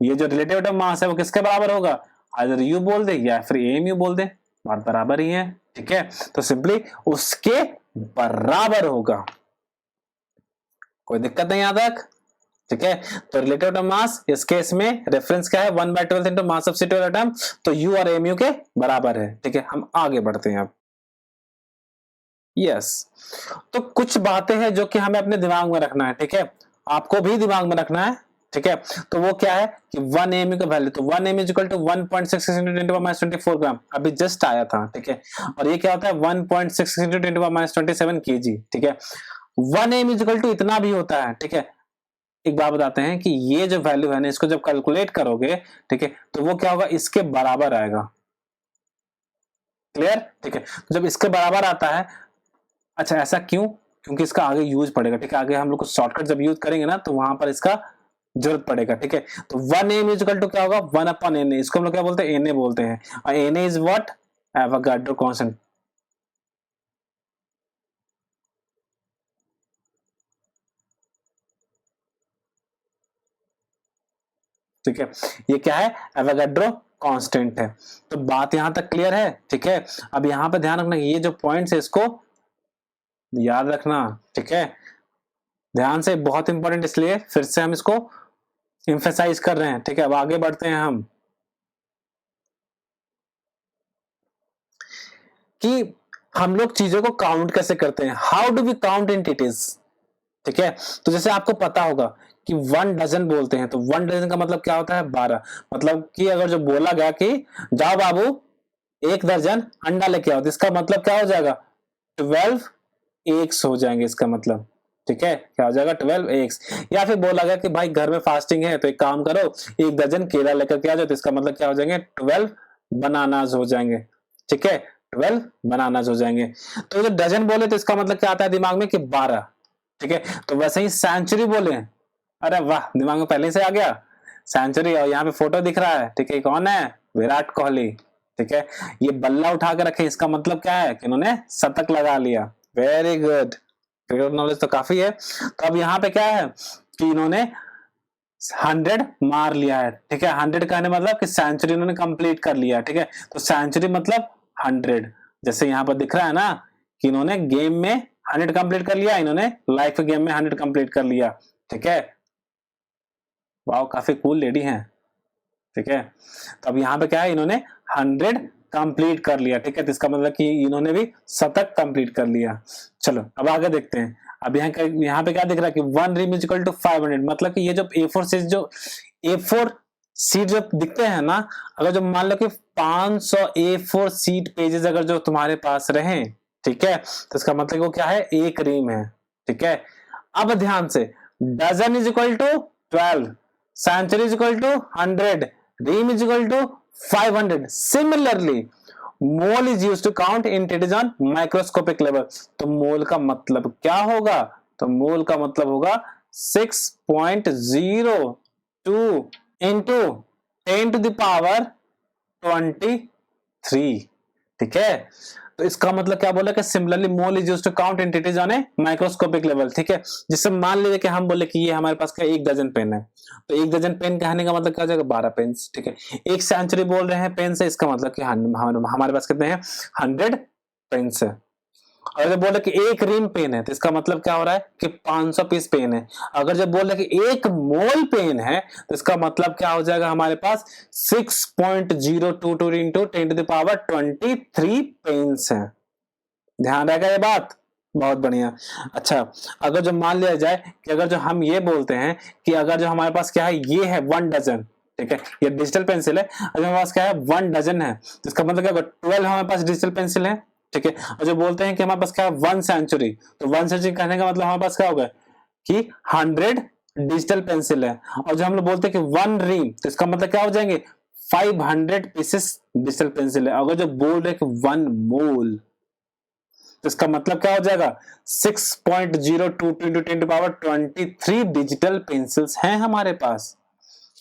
S1: ये जो रिलेटिव एटम मास है वो किसके बराबर होगा, आइदर U बोल दे या फिर AMU बोल दे, बात बराबर ही है, ठीक है। तो सिंपली उसके बराबर होगा, कोई दिक्कत नहीं यहां तक, ठीक है। तो रिलेटिव एटम मास इस केस में रेफरेंस क्या है, 1/12 into mass of C12 atom. तो U और AMU के बराबर है, ठीक है। हम आगे बढ़ते हैं अब, यस। तो कुछ बातें हैं जो कि हमें अपने दिमाग में रखना है, ठीक है, आपको भी दिमाग में रखना है, ठीक है। तो वो क्या है कि 1 AMU का वैल्यू, तो 1 AMU इक्वल टू 1.66 इंटू 10⁻24 ग्राम, अभी जस्ट आया था, ठीक है। और ये क्या होता है, 1.66 इंटू 10⁻27 kg, ठीक है। 1 AMU इक्वल टू इतना भी होता है, ठीक है। एक बात बताते हैं कि ये जो वैल्यू है ना, इसको जब कैलकुलेट करोगे, ठीक है, तो वो क्या होगा, इसके बराबर आएगा, क्लियर, ठीक है। तो जब इसके बराबर आता है, अच्छा ऐसा क्यों, क्योंकि इसका आगे यूज पड़ेगा, ठीक है। आगे हम लोग को शॉर्टकट जब यूज करेंगे ना तो वहां पर इसका जरूरत पड़ेगा, ठीक है। तो 1 m इक्वल टू क्या होगा, 1/Na, इसको हम लोग क्या बोलते हैं, Na बोलते हैं। और Na is what, Avogadro constant. ठीक है, ये क्या है, एवोगाड्रो कांस्टेंट है। तो बात यहां तक क्लियर है, ठीक है। अब यहां पे ध्यान रखना, ये जो पॉइंट्स है इसको याद रखना, ठीक है, ध्यान से, बहुत इंपॉर्टेंट, इसलिए फिर से हम इसको एम्फेसाइज कर रहे हैं, ठीक है। अब आगे बढ़ते हैं हम कि हम लोग चीजों को काउंट कैसे करते हैं, how do we count entities, ठीक है। तो जैसे आपको पता होगा कि 1 डजन बोलते हैं, तो 1 डजन का मतलब क्या होता है, 12। मतलब कि अगर जो बोला गया कि जाओ बाबू 1 दर्जन अंडा लेके आओ, तो इसका मतलब क्या हो जाएगा, 12 एग्स हो जाएंगे इसका मतलब, ठीक है, क्या हो जाएगा, 12 एग्स। या फिर बोला गया कि भाई घर में फास्टिंग है तो एक काम करो 1 दर्जन केला लेकर के आ जाओ, तो इसका मतलब क्या हो जाएंगे, 12 बनानाज हो जाएंगे, ठीक है, 12 बनानाज हो जाएंगे। तो जब डजन बोले तो इसका मतलब क्या आता है दिमाग में कि 12, ठीक है। तो वैसे ही सेंचुरी बोले, अरे वाह, दिमाग में पहले से आ गया सेंचुरी, और यहाँ पे फोटो दिख रहा है, ठीक है, कौन है, विराट कोहली, ठीक है। ये बल्ला उठा के रखे, इसका मतलब क्या है कि इन्होंने शतक लगा लिया। वेरी गुड, क्रिकेट नॉलेज तो काफी है। तो अब यहाँ पे क्या है कि इन्होंने 100 मार लिया है, ठीक है। 100 कहने मतलब कि सेंचुरी इन्होंने कंप्लीट कर लिया, ठीक है। तो सेंचुरी मतलब 100, जैसे यहाँ पर दिख रहा है ना कि इन्होंने गेम में 100 कंप्लीट कर लिया, इन्होंने लाइफ गेम में 100 कंप्लीट कर लिया, ठीक है। वाओ, काफी कूल लेडी हैं, ठीक है। तो अब यहाँ पे क्या है, इन्होंने 100 कंप्लीट कर लिया, ठीक है। तो इसका मतलब कि इन्होंने भी शतक कंप्लीट कर लिया। चलो अब आगे देखते हैं। अब यहाँ पे क्या दिख रहा है कि 1 रिम इज इक्वल टू 500, मतलब कि ये जो A4 सीट जो दिखते हैं ना, अगर जो मान लो कि 500 A4 सीट पेजेस अगर जो तुम्हारे पास रहे, ठीक है, तो इसका मतलब वो क्या है, 1 रीम है, ठीक है। अब ध्यान से, dozen is equal to 12, century is equal to 100, ream is equal to 500। Similarly mole is used to count entities on microscopic level. तो मोल का मतलब क्या होगा, तो मोल का मतलब होगा 6.02 इंटू 10 टू द पावर 23, ठीक है। तो इसका मतलब क्या बोला कि similarly mole is used to count entities on a microscopic level, ठीक है। जिससे मान लीजिए कि हम बोले कि ये हमारे पास क्या 1 डजन पेन है, तो 1 डजन पेन कहने का मतलब क्या हो जाएगा, 12 पेन, ठीक है। 1 सेंचुरी बोल रहे हैं पेन से, इसका मतलब कि हमारे पास कितने हैं, 100 पेन है। और जब बोले कि 1 रीम पेन है, तो इसका मतलब क्या हो रहा है कि 500 पीस पेन है। अगर जब बोल रहे कि 1 मोल पेन है, तो इसका मतलब क्या हो जाएगा हमारे पास 6.022 into 10 to the power 23 pens है। ध्यान रहेगा ये बात, बहुत बढ़िया। अच्छा, अगर जो मान लिया जाए कि अगर जो हम ये बोलते हैं कि अगर जो हमारे पास क्या है, ये है 1 डजन, ठीक है, ये डिजिटल पेंसिल है, अगर हमारे पास क्या है 1 डजन है, तो इसका मतलब क्या होगा, 12 हमारे पास डिजिटल पेंसिल है, ठीक है। और जो बोलते हैं कि हमारे पास क्या है 1 सेंचुरी, तो 1 सेंचुरी कहने का मतलब हमारे पास क्या होगा कि 100 डिजिटल पेंसिल है। और जो हम लोग बोलते हैं कि 1 रीम, तो इसका मतलब क्या हो जाएंगे, 500 पीसेस डिजिटल पेंसिल है। अगर जो बोल रहे कि 1 मोल, तो इसका मतलब क्या हो जाएगा, 6.022 into 10 to power 23 digital pencils हैं हमारे पास।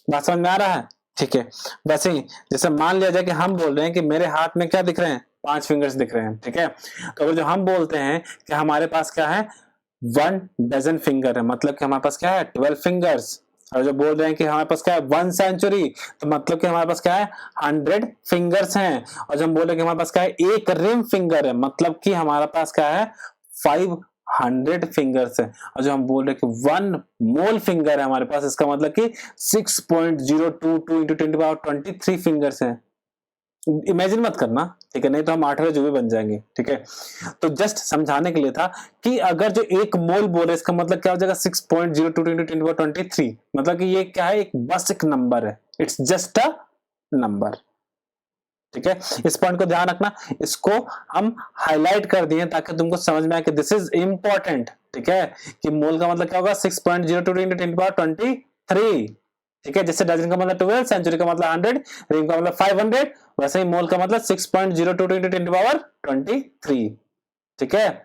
S1: बात समझ में आ रहा है, ठीक है। वैसे ही जैसे मान लिया जाए कि हम बोल रहे हैं कि मेरे हाथ में क्या दिख रहे हैं, 5 फिंगर्स दिख रहे हैं, ठीक है। तो अगर जो हम बोलते हैं कि हमारे पास क्या है 1 डजन फिंगर है, मतलब कि हमारे पास क्या है 12 फिंगर्स। और जो बोल रहे हैं कि हमारे पास क्या है 1 सेंचुरी, तो मतलब कि हमारे पास क्या है 100 फिंगर्स हैं। और जब हम बोल रहे हैं कि हमारे पास क्या है 1 रिम फिंगर है, मतलब कि हमारे पास क्या है 500 फिंगर्स है। और जो हम बोल रहे हैं कि 1 मोल फिंगर है हमारे पास, इसका मतलब कि 6.022 इंटू 10 टू पावर 23 फिंगर्स हैं। इमेजिन मत करना, ठीक है, नहीं तो हम 8वें जुबे बन जाएंगे, ठीक है। तो जस्ट समझाने के लिए था कि अगर जो 1 मोल बोल रहे इसका मतलब क्या हो जाएगा 6.022 इंटू 10 टू पावर 23, मतलब कि ये क्या है, एक बस एक नंबर है, इट्स जस्ट अ नंबर, ठीक है। इस पॉइंट को ध्यान रखना, इसको हम हाईलाइट कर दिए ताकि तुमको समझ में आए कि दिस इज इंपॉर्टेंट, ठीक है, कि मोल का मतलब क्या होगा 6.022 इंटू 10 टू पावर 23, ठीक है। जैसे डजन का मतलब 12, सेंचुरी का मतलब 100, रिंग का मतलब 500, वैसे ही मोल का मतलब 6.022 इंटू 10 टू पावर 23, ठीक है।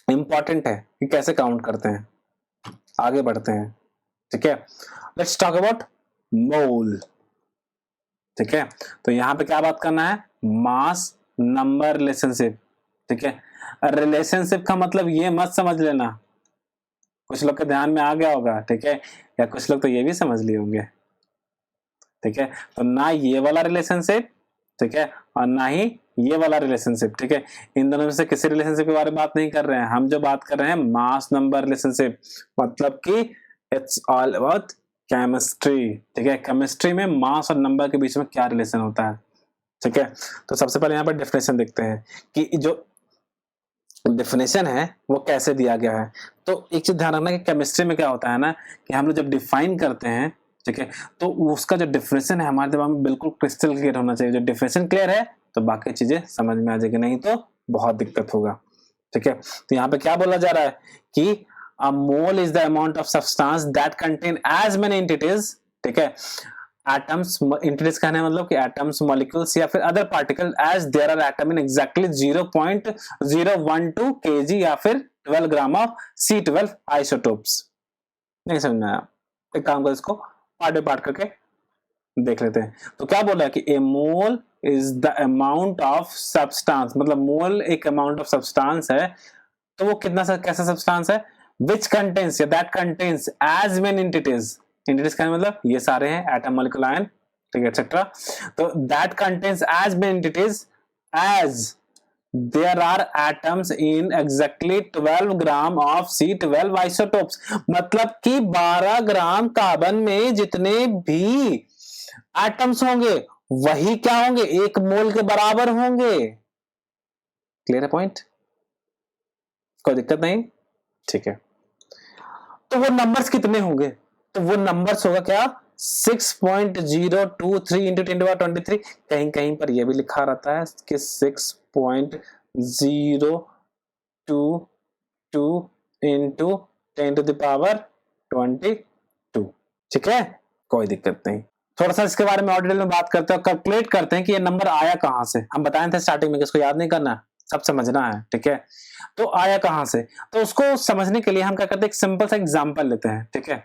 S1: इंपॉर्टेंट है कि कैसे काउंट करते हैं। आगे बढ़ते हैं, ठीक है। लेट्स टॉक अबाउट मोल, ठीक है। तो यहां पे क्या बात करना है, मास नंबर रिलेशनशिप, ठीक है। रिलेशनशिप का मतलब ये मत समझ लेना, कुछ लोग के ध्यान में आ गया होगा, ठीक है, या कुछ लोग तो ये भी समझ लिए होंगे, ठीक है। तो ना ये वाला रिलेशनशिप, ठीक है, और ना ही ये वाला रिलेशनशिप, ठीक है। इन दोनों में से किसी रिलेशनशिप के बारे में बात नहीं कर रहे हैं हम, जो बात कर रहे हैं मास नंबर रिलेशनशिप, मतलब कि इट्स ऑल अबाउट केमिस्ट्री, ठीक है। केमिस्ट्री में मास और नंबर के बीच में क्या रिलेशन होता है, ठीक है। तो सबसे पहले यहाँ पर डेफिनेशन देखते हैं कि जो डेफिनेशन है वो कैसे दिया गया है। तो एक चीज ध्यान रखना कि केमिस्ट्री में क्या होता है ना, कि हम लोग जब डिफाइन करते हैं, ठीक है, तो उसका जो डेफिनेशन है हमारे दिमाग में बिल्कुल क्रिस्टल क्लियर होना चाहिए। जो डेफिनेशन क्लियर है तो बाकी चीजें समझ में आ जाएगी, नहीं तो बहुत दिक्कत होगा, ठीक है। तो यहाँ पे क्या बोला जा रहा है कि a mole is the amount of substance that contain as many entities, ठीक है, एटम्स, एंटिटीज कहने मतलब कि एटम्स, मॉलिक्यूल्स या फिर other particle as there are atom in exactly 0.012 kg या फिर 12 ग्राम ऑफ C12 आइसोटोप्स। नहीं समझ में आया, एक काम कर, इसको पार्ट बाय पार्ट करके देख लेते हैं। तो क्या बोल रहा है कि a mole is the amount of substance, मतलब मोल एक अमाउंट ऑफ सब्सटेंस है, तो वो कितना कैसा सब्सटेंस है, विच कंटेन्स या that contains as many entities, entities का मतलब ये सारे हैं, एटम, मॉलिक्यूल, आयन, ठीक है, एक्सेट्रा। तो that contains as many entities as there are atoms in exactly 12 gram of C12 isotopes, मतलब कि 12 ग्राम कार्बन में जितने भी एटम्स होंगे वही क्या होंगे, एक मोल के बराबर होंगे। क्लियर है पॉइंट, कोई दिक्कत नहीं, ठीक है। तो वो नंबर्स कितने होंगे, तो वो नंबर्स होगा क्या, 6.023 इंटू 10⁻23। कहीं कहीं पर ये भी लिखा रहता है कि 6.022 इंटू 10⁻22, ठीक है, कोई दिक्कत नहीं। थोड़ा सा इसके बारे में और डिटेल में बात करते हैं, कैलकुलेट करते हैं कि ये नंबर आया कहां से। हम बताए थे स्टार्टिंग में कि इसको याद नहीं करना, सब समझना है, ठीक है। तो आया कहां से, तो उसको समझने के लिए हम क्या करते हैं, एक सिंपल सा एग्जांपल लेते हैं, ठीक है।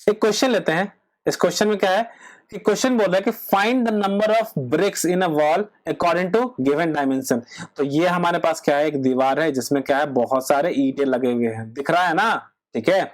S1: एक क्वेश्चन लेते हैं। इस क्वेश्चन में क्या है कि क्वेश्चन बोल रहा है कि find the number of bricks in a wall according to given dimension. तो ये हमारे पास क्या है, एक दीवार है जिसमें क्या है, बहुत सारे ईंटें लगे हुए हैं, दिख रहा है ना, ठीक है।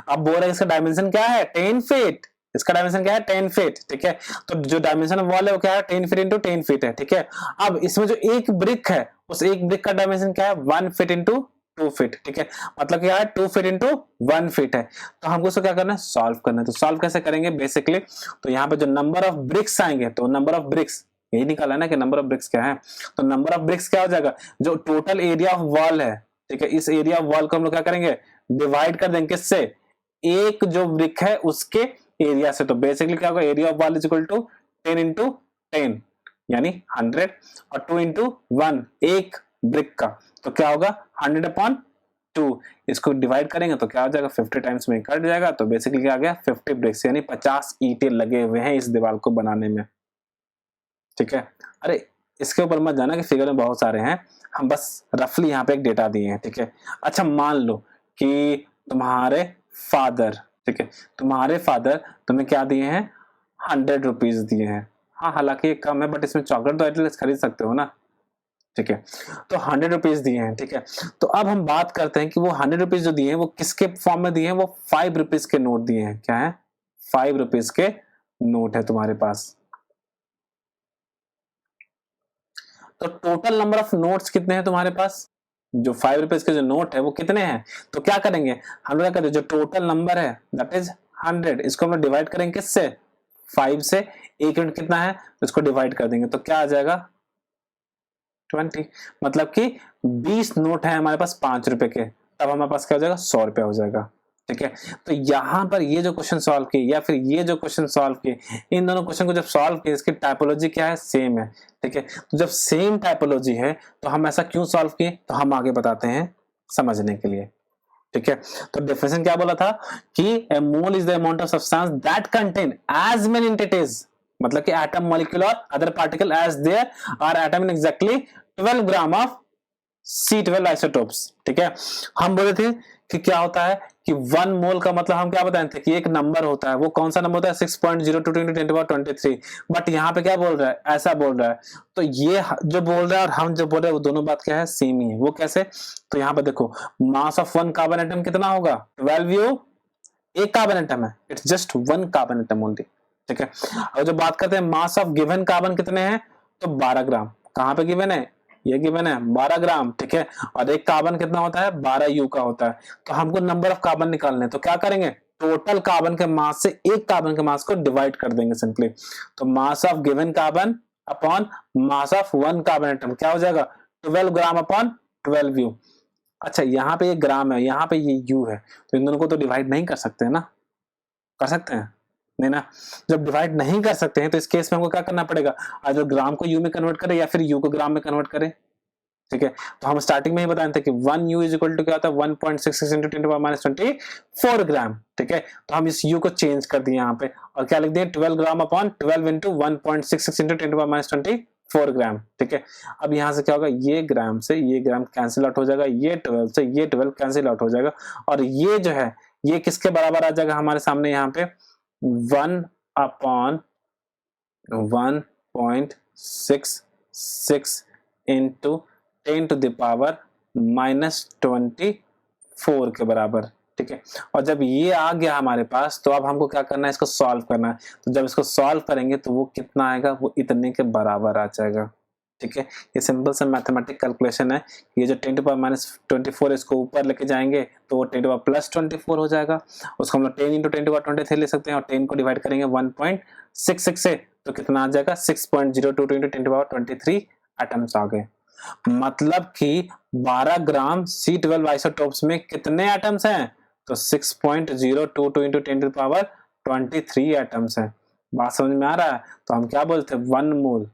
S1: अब बोल रहे हैं इसका डायमेंशन क्या है, 10 फीट, इसका डायमेंशन क्या है, 10 फीट, ठीक है। तो जो डायमेंशन ऑफ वॉल है वो क्या है, 10 फीट इंटू 10 फीट है, ठीक है। अब इसमें जो एक ब्रिक है, उस एक ब्रिक का डायमेंशन क्या है, 1 फीट इंटू 2 फीट, ठीक है। मतलब क्या है, 2 फीट इंटू 1 फीट है। तो हमको उसको क्या करना है, सॉल्व करना है। तो सॉल्व कैसे करेंगे बेसिकली, तो यहाँ पे जो नंबर ऑफ ब्रिक्स आएंगे, तो नंबर ऑफ ब्रिक्स यही निकाला है ना कि नंबर ऑफ ब्रिक्स क्या है, तो नंबर ऑफ ब्रिक्स क्या हो जाएगा, जो टोटल एरिया ऑफ वॉल है, ठीक है, इस एरिया ऑफ वॉल को हम लोग क्या करेंगे, डिवाइड कर देंगे किससे, एक जो ब्रिक है उसके एरिया से। तो बेसिकली क्या होगा, area of wall is equal to 10 into 10 यानी 100 और 2 इंटू 1 एक ब्रिक का, तो क्या होगा 100/2। इसको डिवाइड करेंगे तो क्या हो जाएगा, 50 टाइम्स में कट जाएगा। तो बेसिकली क्या आ गया, 50 ब्रिक्स यानी 50 ईंटें लगे हुए हैं इस दीवार को बनाने में, ठीक है। अरे इसके ऊपर मत जाना कि फिगर में बहुत सारे हैं, हम बस रफली यहाँ पे एक डेटा दिए हैं, ठीक है। अच्छा मान लो कि तुम्हारे फादर, ठीक है, तुम्हारे फादर तुम्हें क्या दिए हैं, 100 रुपीज दिए हैं। हाँ हालांकि ये कम है बट इसमें चॉकलेट तो एटलीस्ट खरीद सकते हो ना, ठीक है। तो 100 रुपीज दिए हैं, ठीक है। तो अब हम बात करते हैं कि वो 100 रुपीज जो दिए हैं वो किसके फॉर्म में दिए हैं, वो 5 रुपीज के नोट दिए हैं। क्या है, 5 रुपीज के नोट है तुम्हारे पास। तो टोटल नंबर ऑफ नोट्स कितने हैं तुम्हारे पास, जो 5 रुपीज के जो नोट है वो कितने हैं। तो क्या करेंगे हम लोग, क्या करेंगे, जो टोटल नंबर है दैट इज 100, इसको हम लोग डिवाइड करेंगे किससे, 5 से। एक यूनिट कितना है, इसको डिवाइड कर देंगे तो क्या आ जाएगा 20। मतलब कि 20 नोट है हमारे पास 5 रुपए के, तब हमारे पास क्या हो जाएगा, 100 रुपया हो जाएगा, ठीक है। तो यहां पर ये जो क्वेश्चन सॉल्व किए या फिर ये जो क्वेश्चन सॉल्व किए, इन दोनों क्वेश्चन को जब सॉल्व किए इसकी टाइपोलॉजी क्या है, सेम है, ठीक है। तो जब सेम टाइपोलॉजी है तो हम ऐसा क्यों सॉल्व किए, तो हम आगे बताते हैं समझने के लिए, ठीक है। तो डेफिनेशन क्या बोला था कि a mole is the amount of substance that contain as many entities, मतलब कि एटम, मॉलिक्यूल और other particle as there are atom in exactly 12 gram of C12 isotopes, ठीक है। हम बोले थे कि क्या होता है कि 1 मोल का मतलब हम क्या बताए थे कि एक नंबर होता है, वो कौन सा नंबर होता है, 6.022 into 10⁻23। बट यहाँ पे क्या बोल रहा है, ऐसा बोल रहा है। तो ये जो बोल रहा है और हम जो बोल रहे हैं वो दोनों बात क्या है, सेम ही है। वो कैसे, तो यहाँ पे देखो मास ऑफ 1 कार्बन एटम कितना होगा, 12U, एक कार्बन एटम है, it's just 1 carbon atom only, ठीक है। और जब बात करते हैं मास ऑफ गिवन कार्बन कितने हैं, तो 12 ग्राम। कहां पे गिवन है, ये गिवन है 12 ग्राम, ठीक है। और एक कार्बन कितना होता है, 12 यू का होता है। तो हमको नंबर ऑफ कार्बन निकालने हैं, तो क्या करेंगे, टोटल कार्बन के मास से एक कार्बन के मास को डिवाइड कर देंगे सिंपली। तो मास of given carbon upon mass of one carbon atom क्या हो जाएगा, 12 ग्राम अपॉन 12 यू। अच्छा यहाँ पे ये ग्राम है, यहाँ पे ये यू है, तो इन दोनों को तो डिवाइड नहीं कर सकते हैं ना, कर सकते हैं नहीं ना। जब डिवाइड नहीं कर सकते हैं तो इस केस में हमको क्या करना पड़ेगा, अगर ग्राम को यू में कन्वर्ट करें या फिर यू को ग्राम में कन्वर्ट करें, ठीक है। तो हम स्टार्टिंग में ही बताए थे कि 1 यू इज इक्वल टू क्या होता है, 1.66 इंटू 10⁻24 ग्राम, ठीक है। तो हम इस यू को चेंज कर दिए यहाँ पे और क्या लिख दिए, 12 ग्राम अपॉन 12 इंटू 1.66 इंटू 10⁻24 ग्राम, ठीक है। अब यहाँ से क्या होगा, ये ग्राम से ये ग्राम कैंसिल आउट हो जाएगा, ये 12 से ये 12 कैंसिल आउट हो जाएगा, और ये जो है ये किसके बराबर आ जाएगा हमारे सामने यहाँ पे, 1 अपॉन 1.66 इंटू 10⁻⁻24 के बराबर, ठीक है। और जब ये आ गया हमारे पास तो अब हमको क्या करना है, इसको सॉल्व करना है। तो जब इसको सॉल्व करेंगे तो वो कितना आएगा, वो इतने के बराबर आ जाएगा, ठीक है। ये सिंपल सा मैथमेटिक कैलकुलेशन है। ये जो 10⁻⁻24 इसको ऊपर लेके जाएंगे तो वो 10⁻+24 हो जाएगा। उसको हम लोग 10 इंटू 10⁻23 ले सकते हैं और 10 को डिवाइड करेंगे 1.66 से तो कितना आ जाएगा, 6.022 इंटू 10⁻23 एटम्स आ गए। मतलब कि 12 ग्राम C12 आइसोटोप्स में कितने एटम्स हैं, तो 6.022 इंटू 10⁻23 एटम्स हैं। बात समझ में आ रहा है। तो हम क्या बोलते हैं, 1 मोल,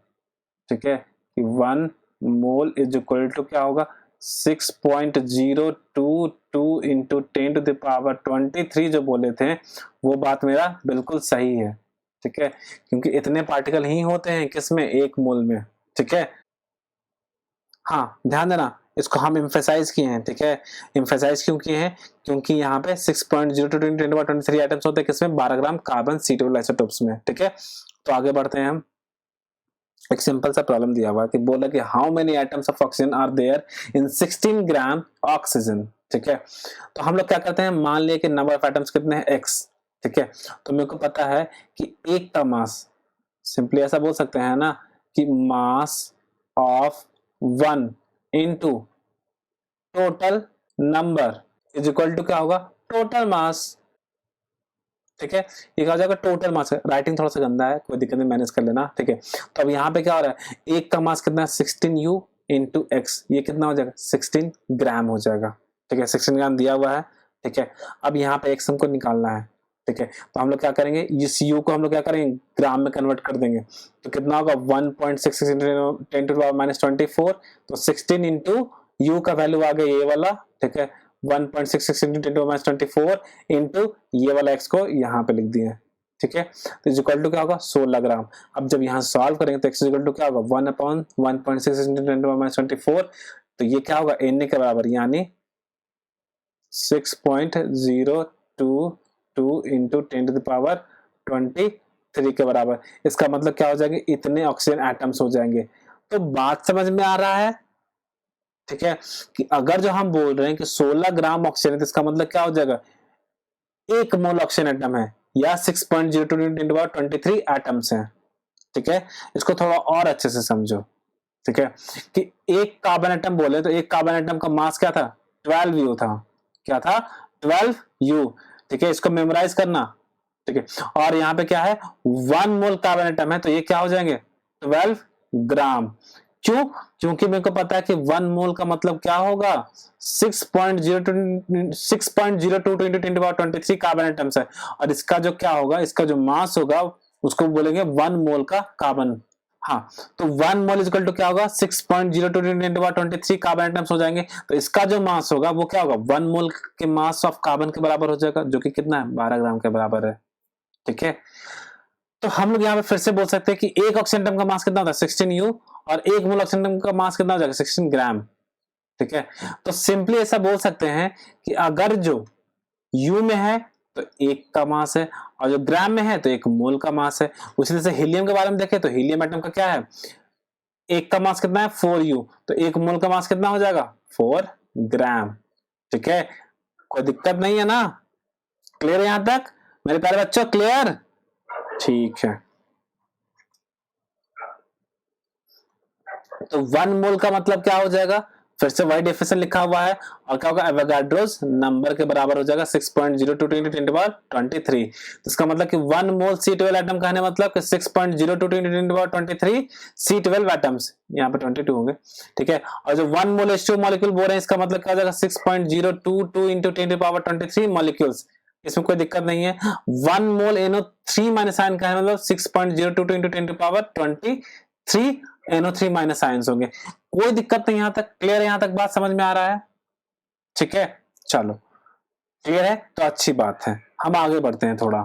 S1: ठीक है, कि 1 मोल इज इक्वल टू क्या होगा, 6.022 इंटू 10⁻23 जो बोले थे वो बात मेरा बिल्कुल सही है, ठीक है, क्योंकि इतने पार्टिकल ही होते हैं किसमें, एक मोल में, ठीक है। हाँ ध्यान देना, इसको हम एम्फेसाइज किए हैं, ठीक है। एम्फेसाइज क्यों किए हैं, क्योंकि यहाँ पे 6.022 इंटू 10⁻23 एटम्स होते हैं किसमें, 12 ग्राम कार्बन C12 आइसोटोप्स में, ठीक है। तो आगे बढ़ते हैं हम। एक सिंपल सा प्रॉब्लम दिया हुआ कि बोला कि how many atoms of oxygen are there in 16 gram oxygen, ठीक है। तो हम लोग क्या करते हैं, मान लिए कि नंबर ऑफ एटम्स कितने हैं, x, ठीक है। तो मेरे को पता है कि एक का मास, सिंपली ऐसा बोल सकते हैं ना कि mass of 1 into total number is equal to क्या होगा, टोटल मास, ठीक है। ये क्या हो जाएगा, टोटल मास। राइटिंग थोड़ा सा गंदा है, कोई दिक्कत नहीं, मैनेज कर लेना, ठीक है। तो अब यहाँ पे क्या हो रहा है, एक का मास कितना है, 16u इंटू एक्स, ये कितना हो जाएगा, 16 ग्राम हो जाएगा, ठीक है। 16 ग्राम दिया हुआ है, ठीक है। अब यहाँ पे एक्स हमको निकालना है, ठीक है। तो हम लोग क्या करेंगे, इस u को हम लोग क्या करेंगे, ग्राम में कन्वर्ट कर देंगे। तो कितना होगा, 1.66 इंटू 10⁻24, तो 16 इंटू u का वैल्यू आ गया ये वाला, ठीक है, 1.66 इंटू 10⁻24 इंटू ये वाला x को यहाँ पे लिख दिए, ठीक है। तो इज इक्वल टू क्या होगा, 16 ग्राम। अब जब यहाँ सॉल्व करेंगे तो x इज इक्वल टू क्या होगा, 1 अपॉन 1.66 इंटू 10⁻24, तो ये क्या होगा, Na के बराबर, यानी 6.022 इंटू 10⁻23 के बराबर। इसका मतलब क्या हो जाएंगे, इतने ऑक्सीजन एटम्स हो जाएंगे। तो बात समझ में आ रहा है, ठीक है, कि अगर जो हम बोल रहे हैं कि 16 ग्राम ऑक्सीजन है तो इसका मतलब क्या हो जाएगा, एक मोल ऑक्सीजन एटम है या 6.022 एटम्स हैं, ठीक है। इसको थोड़ा और अच्छे से समझो, ठीक है, कि एक कार्बन एटम बोले तो एक कार्बन एटम का मास क्या था, 12u था, क्या था, 12u, ठीक है। इसको मेमोराइज करना, ठीक है। और यहाँ पे क्या है, 1 मोल कार्बन एटम है तो ये क्या हो जाएंगे, 12 ग्राम। क्यों, क्योंकि मेरे को पता है कि 1 मोल का मतलब क्या होगा, 6.022 इंटू 10⁻23 कार्बन एटम्स है, और इसका जो क्या होगा, इसका जो मास होगा उसको बोलेंगे 1 मोल का कार्बन। हाँ, तो 1 मोल इज इक्वल टू क्या होगा, 6.022 इंटू 10⁻23 कार्बन एटम्स हो जाएंगे। तो इसका जो मास होगा वो क्या होगा, 1 मोल के मास ऑफ कार्बन के बराबर हो जाएगा, जो कि कितना है, 12 ग्राम के बराबर है, ठीक है। तो हम लोग यहाँ पे फिर से बोल सकते हैं कि एक ऑक्सीजन एटम का मास कितना होता है, 16u, और एक मोल ऑक्सीजन एटम का मास कितना हो जाएगा, 16 ग्राम, ठीक है। तो सिंपली ऐसा बोल सकते हैं कि अगर जो u में है तो एक का मास है, और जो ग्राम में है तो एक मोल का मास है। उसी तरह से हीलियम के बारे में देखें तो हीलियम एटम का क्या है, एक का मास कितना है, 4u, तो एक मोल का मास कितना हो जाएगा, 4 ग्राम, ठीक है। कोई दिक्कत नहीं है ना, क्लियर है यहाँ तक मेरे प्यारे बच्चों, क्लियर। ठीक है, तो 1 मोल का मतलब क्या हो जाएगा, फिर से वही डेफिनेशन लिखा हुआ है और क्या होगा, एवोगाड्रोस नंबर के बराबर हो जाएगा 6.02 × 10⁻23। तो इसका मतलब कि 1 मोल C12 एटम का है, मतलब कि 6.02 × 10⁻23 C12 एटम्स, यहाँ पे 22 होंगे, ठीक है। और जो 1 मोल H2 मॉलिक्यूल बोल रहे हैं, इसका मतलब क्या हो जाएगा 6.022 × 10⁻23 मॉलिक्यूल्स, इसमें कोई दिक्कत नहीं है। 1 मोल NO3 माइनस आयन का है, मतलब 6.022 × 10⁻23 NO3 माइनस आयंस होंगे, कोई दिक्कत नहीं, यहां तक क्लियर है, यहां तक बात समझ में आ रहा है, ठीक है। चलो क्लियर है तो अच्छी बात है, हम आगे बढ़ते हैं थोड़ा,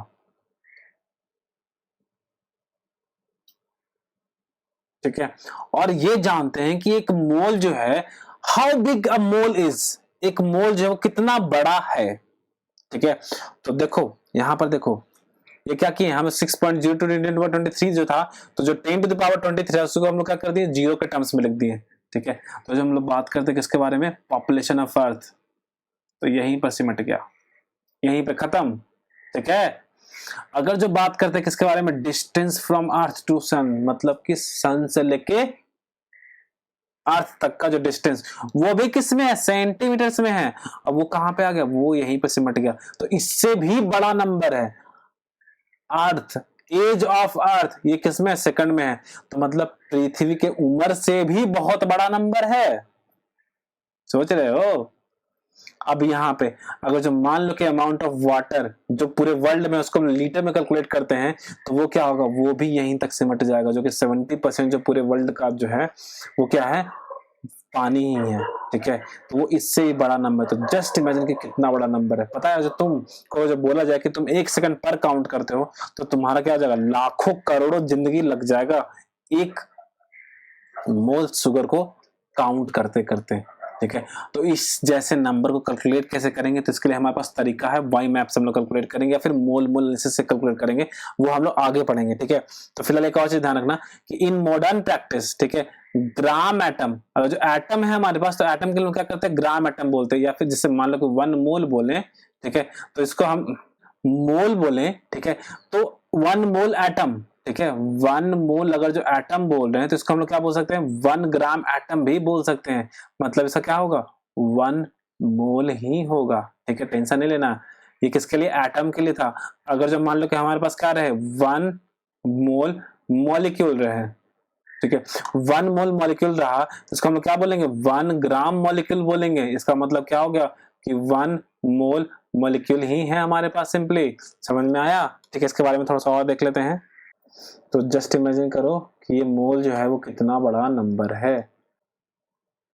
S1: ठीक है। और ये जानते हैं कि एक मोल जो है, how big a mole is, एक मोल जो है वो कितना बड़ा है, ठीक है। तो देखो यहां पर देखो, ये क्या किए हम 6.02 × 10⁻23 जो था, तो जो 10⁻23 है उसको हम लोग क्या कर दिए, जीरो के टर्म्स में लिख दिए, ठीक है। तो जो हम लोग बात करते हैं किसके बारे में, पॉपुलेशन ऑफ अर्थ, तो यहीं पर सिमट गया, यहीं पे खत्म, ठीक है। अगर जो बात करते हैं किसके बारे में, डिस्टेंस फ्रॉम अर्थ टू सन, मतलब कि सन से लेके अर्थ तक का जो डिस्टेंस, वो भी किस में है, सेंटीमीटर्स में है। अब वो कहां पे आ गया, वो यहीं पे सिमट गया, तो इससे भी बड़ा नंबर है अर्थ, एज ऑफ अर्थ, ये किस में, सेकंड में है, तो मतलब पृथ्वी के उम्र से भी बहुत बड़ा नंबर है, सोच रहे हो। अब यहाँ पे अगर जो मान लो कि अमाउंट ऑफ वाटर जो पूरे वर्ल्ड में, उसको लीटर में कैलकुलेट करते हैं, तो वो क्या होगा, वो भी यहीं तक सिमट जाएगा, जो कि 70% जो पूरे वर्ल्ड का जो है वो क्या है, पानी ही है, ठीक है। तो वो इससे ही बड़ा नंबर है, तो जस्ट इमेजिन कि कितना बड़ा नंबर है। पता है जो तुम को जो बोला जाए कि तुम 1 सेकंड पर काउंट करते हो, तो तुम्हारा क्या हो जाएगा, लाखों करोड़ों जिंदगी लग जाएगा एक मोल शुगर को काउंट करते करते, ठीक है। तो इस जैसे नंबर को कैलकुलेट कैसे करेंगे, तो इसके लिए हमारे पास तरीका है, वाई मैप से हम लोग कैलकुलेट करेंगे, या फिर मोल मोल एनालिसिस से कैलकुलेट करेंगे, वो हम लोग आगे पढ़ेंगे, ठीक है। तो फिलहाल एक और चीज ध्यान रखना कि इन मॉडर्न प्रैक्टिस, ठीक है, ग्राम एटम, अगर जो एटम है हमारे पास, तो एटम के लिए क्या करते हैं, ग्राम एटम बोलते हैं, या फिर जिससे मान लो कि 1 मोल बोले, ठीक है, तो इसको हम मोल बोले, ठीक है। तो 1 मोल एटम, ठीक है, 1 मोल अगर जो एटम बोल रहे हैं, तो इसको हम लोग क्या बोल सकते हैं, 1 ग्राम एटम भी बोल सकते हैं, मतलब इसका क्या होगा, 1 मोल ही होगा, ठीक है, टेंशन नहीं लेना। ये किसके लिए, एटम के लिए था। अगर जो मान लो कि हमारे पास क्या रहे, 1 मोल मॉलिक्यूल रहे, ठीक है, 1 मोल मॉलिक्यूल रहा, तो इसको हम लोग क्या बोलेंगे, 1 ग्राम मॉलिक्यूल बोलेंगे। इसका मतलब क्या हो गया कि 1 मोल मॉलिक्यूल ही है हमारे पास, सिंपली, समझ में आया, ठीक है। इसके बारे में थोड़ा सा और देख लेते हैं। तो जस्ट इमेजिन करो कि ये मोल जो है वो कितना बड़ा नंबर है,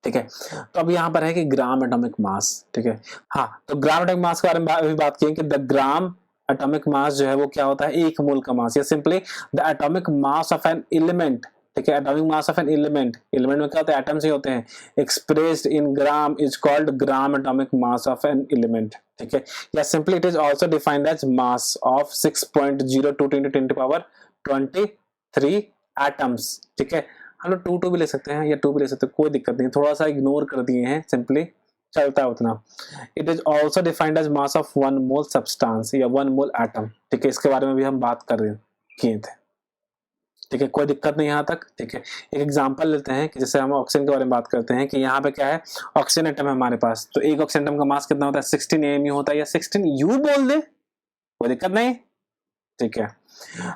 S1: ठीक है। तो अब यहाँ पर है कि ग्राम एटॉमिक मास, ठीक है। हाँ, तो ग्राम एटॉमिक मास के बारे में अभी बात की कि द ग्राम एटॉमिक मास जो है वो क्या होता है, एक मोल का मास, या simply the atomic mass of an element, ठीक है। Atomic mass of an element, element में क्या होता है, एटम्स ही होते हैं, expressed in gram is called gram atomic mass of an element, ठीक है। या simply it is also defined as mass of 6.02 × 10⁻23 atoms, ठीक है। हम लोग 2 भी ले सकते हैं या 2 भी ले सकते हैं, कोई दिक्कत नहीं, थोड़ा सा इग्नोर कर दिए हैं, सिंपली चलता है उतना। It is also defined as mass of 1 mole substance या 1 मोल एटम, ठीक है। इसके बारे में भी हम बात कर रहे किए थे, ठीक है, कोई दिक्कत नहीं यहाँ तक, ठीक है। एक एग्जांपल लेते हैं कि जैसे हम ऑक्सीजन के बारे में बात करते हैं कि यहाँ पे क्या है, ऑक्सीजन एटम है हमारे पास, तो एक ऑक्सीजन एटम का मास कितना होता है, 16 AMU होता है, या 16 U बोल दे, कोई दिक्कत नहीं, ठीक है।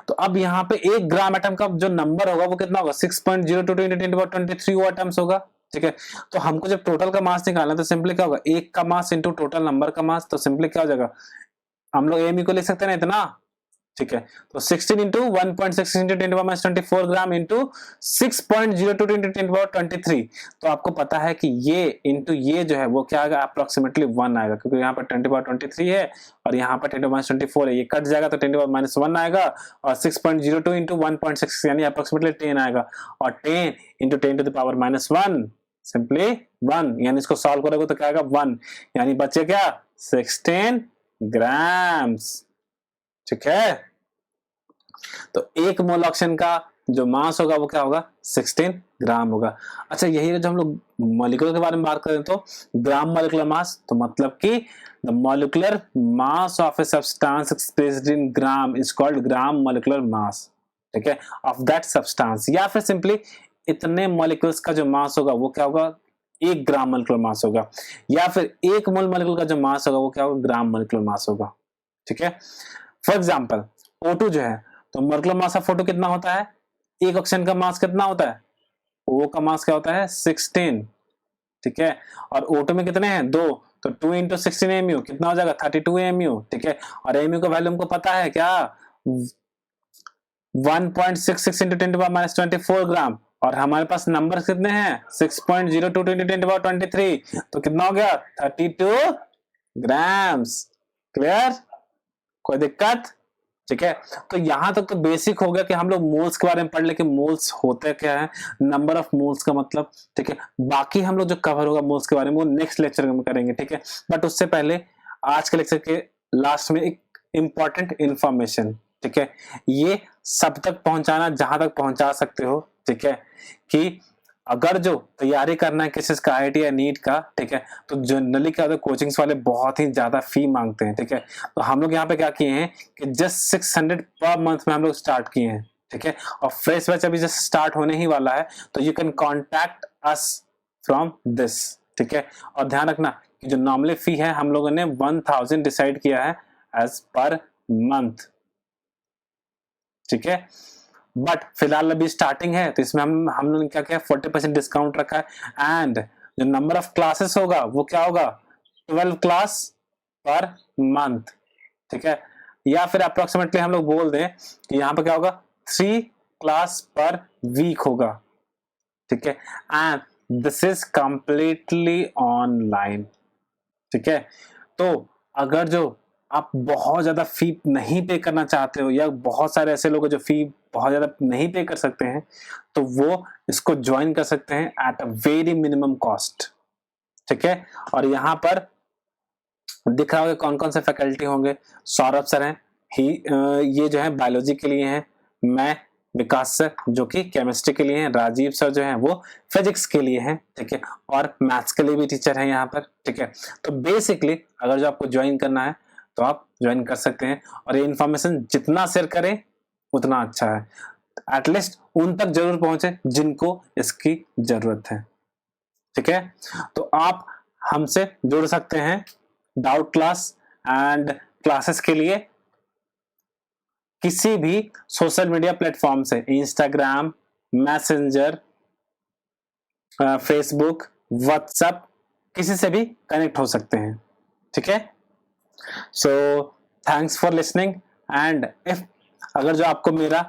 S1: तो अब यहाँ पे 1 ग्राम एटम का जो नंबर होगा वो कितना होगा, 6.02 × 10⁻23 एटम्स होगा, ठीक है। तो हमको जब टोटल का मास निकालना है, तो सिंपली क्या होगा, 1 का मास इंटू टोटल नंबर का मास, तो सिंपली क्या हो जाएगा, हम लोग एमयू को लिख सकते हैं ना इतना, ठीक है। तो 16 into 1.6 into 10⁻24 gram into 6.02 into 10⁻23, तो आपको पता है कि ये इंटू ये जो है वो क्या आएगा, अप्रोक्सीमेटली 1 आएगा, क्योंकि यहाँ पर 10⁻23 है और यहाँ पर 10⁻24 है, ये कट जाएगा तो 10⁻1 आएगा, और 6.02 इंटू 1.6 यानी अप्रोक्सीमेटली 10 आएगा, और 10 इंटू 10⁻1 सिंपली 1, यानी इसको सॉल्व करोगे तो क्या आएगा 1, यानी बचे क्या 16 ग्राम्स, ठीक है। तो 1 मोल ऑक्सीजन का जो मास होगा वो क्या होगा, 16 ग्राम होगा। अच्छा, यही जो हम लोग मॉलिक्यूल के बारे में बात करें तो ग्राम मॉलिक्यूलर मास, तो मतलब कि the molecular mass of a substance expressed in gram is called gram molecular mass, ठीक है, ऑफ दैट सब्सटेंस। या फिर सिंपली इतने मॉलिक्यूल्स का जो मास होगा वो क्या होगा, 1 ग्राम मॉलिक्यूलर मास होगा। या फिर 1 मोल मॉलिक्यूल का जो मास होगा वो क्या होगा, ग्राम मॉलिक्यूलर मास होगा, ठीक है। फॉर एग्जांपल O2 जो है, तो मॉलिक्यूलर मास ऑफ O2 कितना होता है, एक ऑक्सीजन का मास कितना होता है, O का मास क्या होता है 16, ठीक है। और O2 में कितने हैं 2, तो 2 into 16 mu कितना हो जाएगा 32 mu, ठीक है। और mu का वैल्यू हमको पता है क्या, 1.66 into 10⁻⁻24 ग्राम। और हमारे पास नंबर कितने हैं 6.02 into 10⁻23, तो कितना हो गया 32 ग्राम्स। क्लियर, कोई दिक्कत, ठीक है। तो यहां तक तो बेसिक हो गया कि हम लोग मोल्स के बारे में पढ़ ले कि मोल्स होते क्या है, नंबर ऑफ मोल्स का मतलब, ठीक है। बाकी हम लोग जो कवर होगा मोल्स के बारे में वो नेक्स्ट लेक्चर में करेंगे, ठीक है। बट उससे पहले आज के लेक्चर के लास्ट में एक इंपॉर्टेंट इंफॉर्मेशन, ठीक है, ये सब तक पहुंचाना जहां तक पहुंचा सकते हो, ठीक है, कि अगर जो तैयारी करना है किसी का IIT या नीट का, ठीक है, तो जनरली क्या होता है कोचिंग्स वाले बहुत ही ज्यादा फी मांगते हैं, ठीक है। तो हम लोग यहाँ पे क्या किए हैं कि जस्ट 600 पर मंथ में हम लोग स्टार्ट किए हैं, ठीक है। और फ्रेश बैच अभी जस्ट स्टार्ट होने ही वाला है, तो you can contact us from this, ठीक है। और ध्यान रखना कि जो नॉर्मली फी है हम लोगों ने 1000 डिसाइड किया है एज पर मंथ, ठीक है। बट फिलहाल अभी स्टार्टिंग है तो इसमें हम लोगों ने क्या किया 40% डिस्काउंट रखा है। एंड जो नंबर ऑफ क्लासेस होगा वो क्या होगा 12 क्लास पर मंथ, ठीक है। या फिर अप्रोक्सीमेटली हम लोग बोल दें कि यहाँ पे क्या होगा 3 क्लास पर वीक होगा, ठीक है। And this is completely online, ठीक है। तो अगर जो आप बहुत ज्यादा फी नहीं पे करना चाहते हो या बहुत सारे ऐसे लोग हैं जो फी बहुत ज्यादा नहीं पे कर सकते हैं, तो वो इसको ज्वाइन कर सकते हैं at a very minimum cost, ठीक है। और यहाँ पर दिख रहा होगा कौन कौन से फैकल्टी होंगे। सौरभ सर हैं, ये जो है बायोलॉजी के लिए हैं, मैं विकास सर जो कि केमिस्ट्री के लिए हैं, राजीव सर जो हैं वो फिजिक्स के लिए हैं, ठीक है। और मैथ्स के लिए भी टीचर हैं यहाँ पर, ठीक है। तो बेसिकली अगर जो आपको ज्वाइन करना है तो आप ज्वाइन कर सकते हैं। और ये इन्फॉर्मेशन जितना शेयर करें उतना अच्छा है, एटलीस्ट उन तक जरूर पहुंचे जिनको इसकी जरूरत है, ठीक है। तो आप हमसे जुड़ सकते हैं डाउट क्लास एंड क्लासेस के लिए किसी भी सोशल मीडिया प्लेटफॉर्म से, इंस्टाग्राम, मैसेंजर, फेसबुक, व्हाट्सएप, किसी से भी कनेक्ट हो सकते हैं, ठीक है। So thanks for listening. And if अगर जो आपको मेरा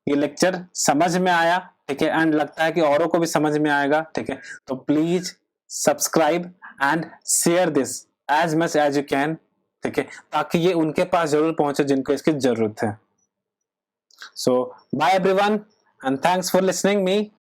S1: ये लेक्चर समझ में आया, ठीक है, एंड लगता है कि औरों को भी समझ में आएगा, ठीक है, तो please subscribe and share this as much as you can, ठीक है, ताकि ये उनके पास जरूर पहुंचे जिनको इसकी जरूरत है। So bye everyone and thanks for listening me.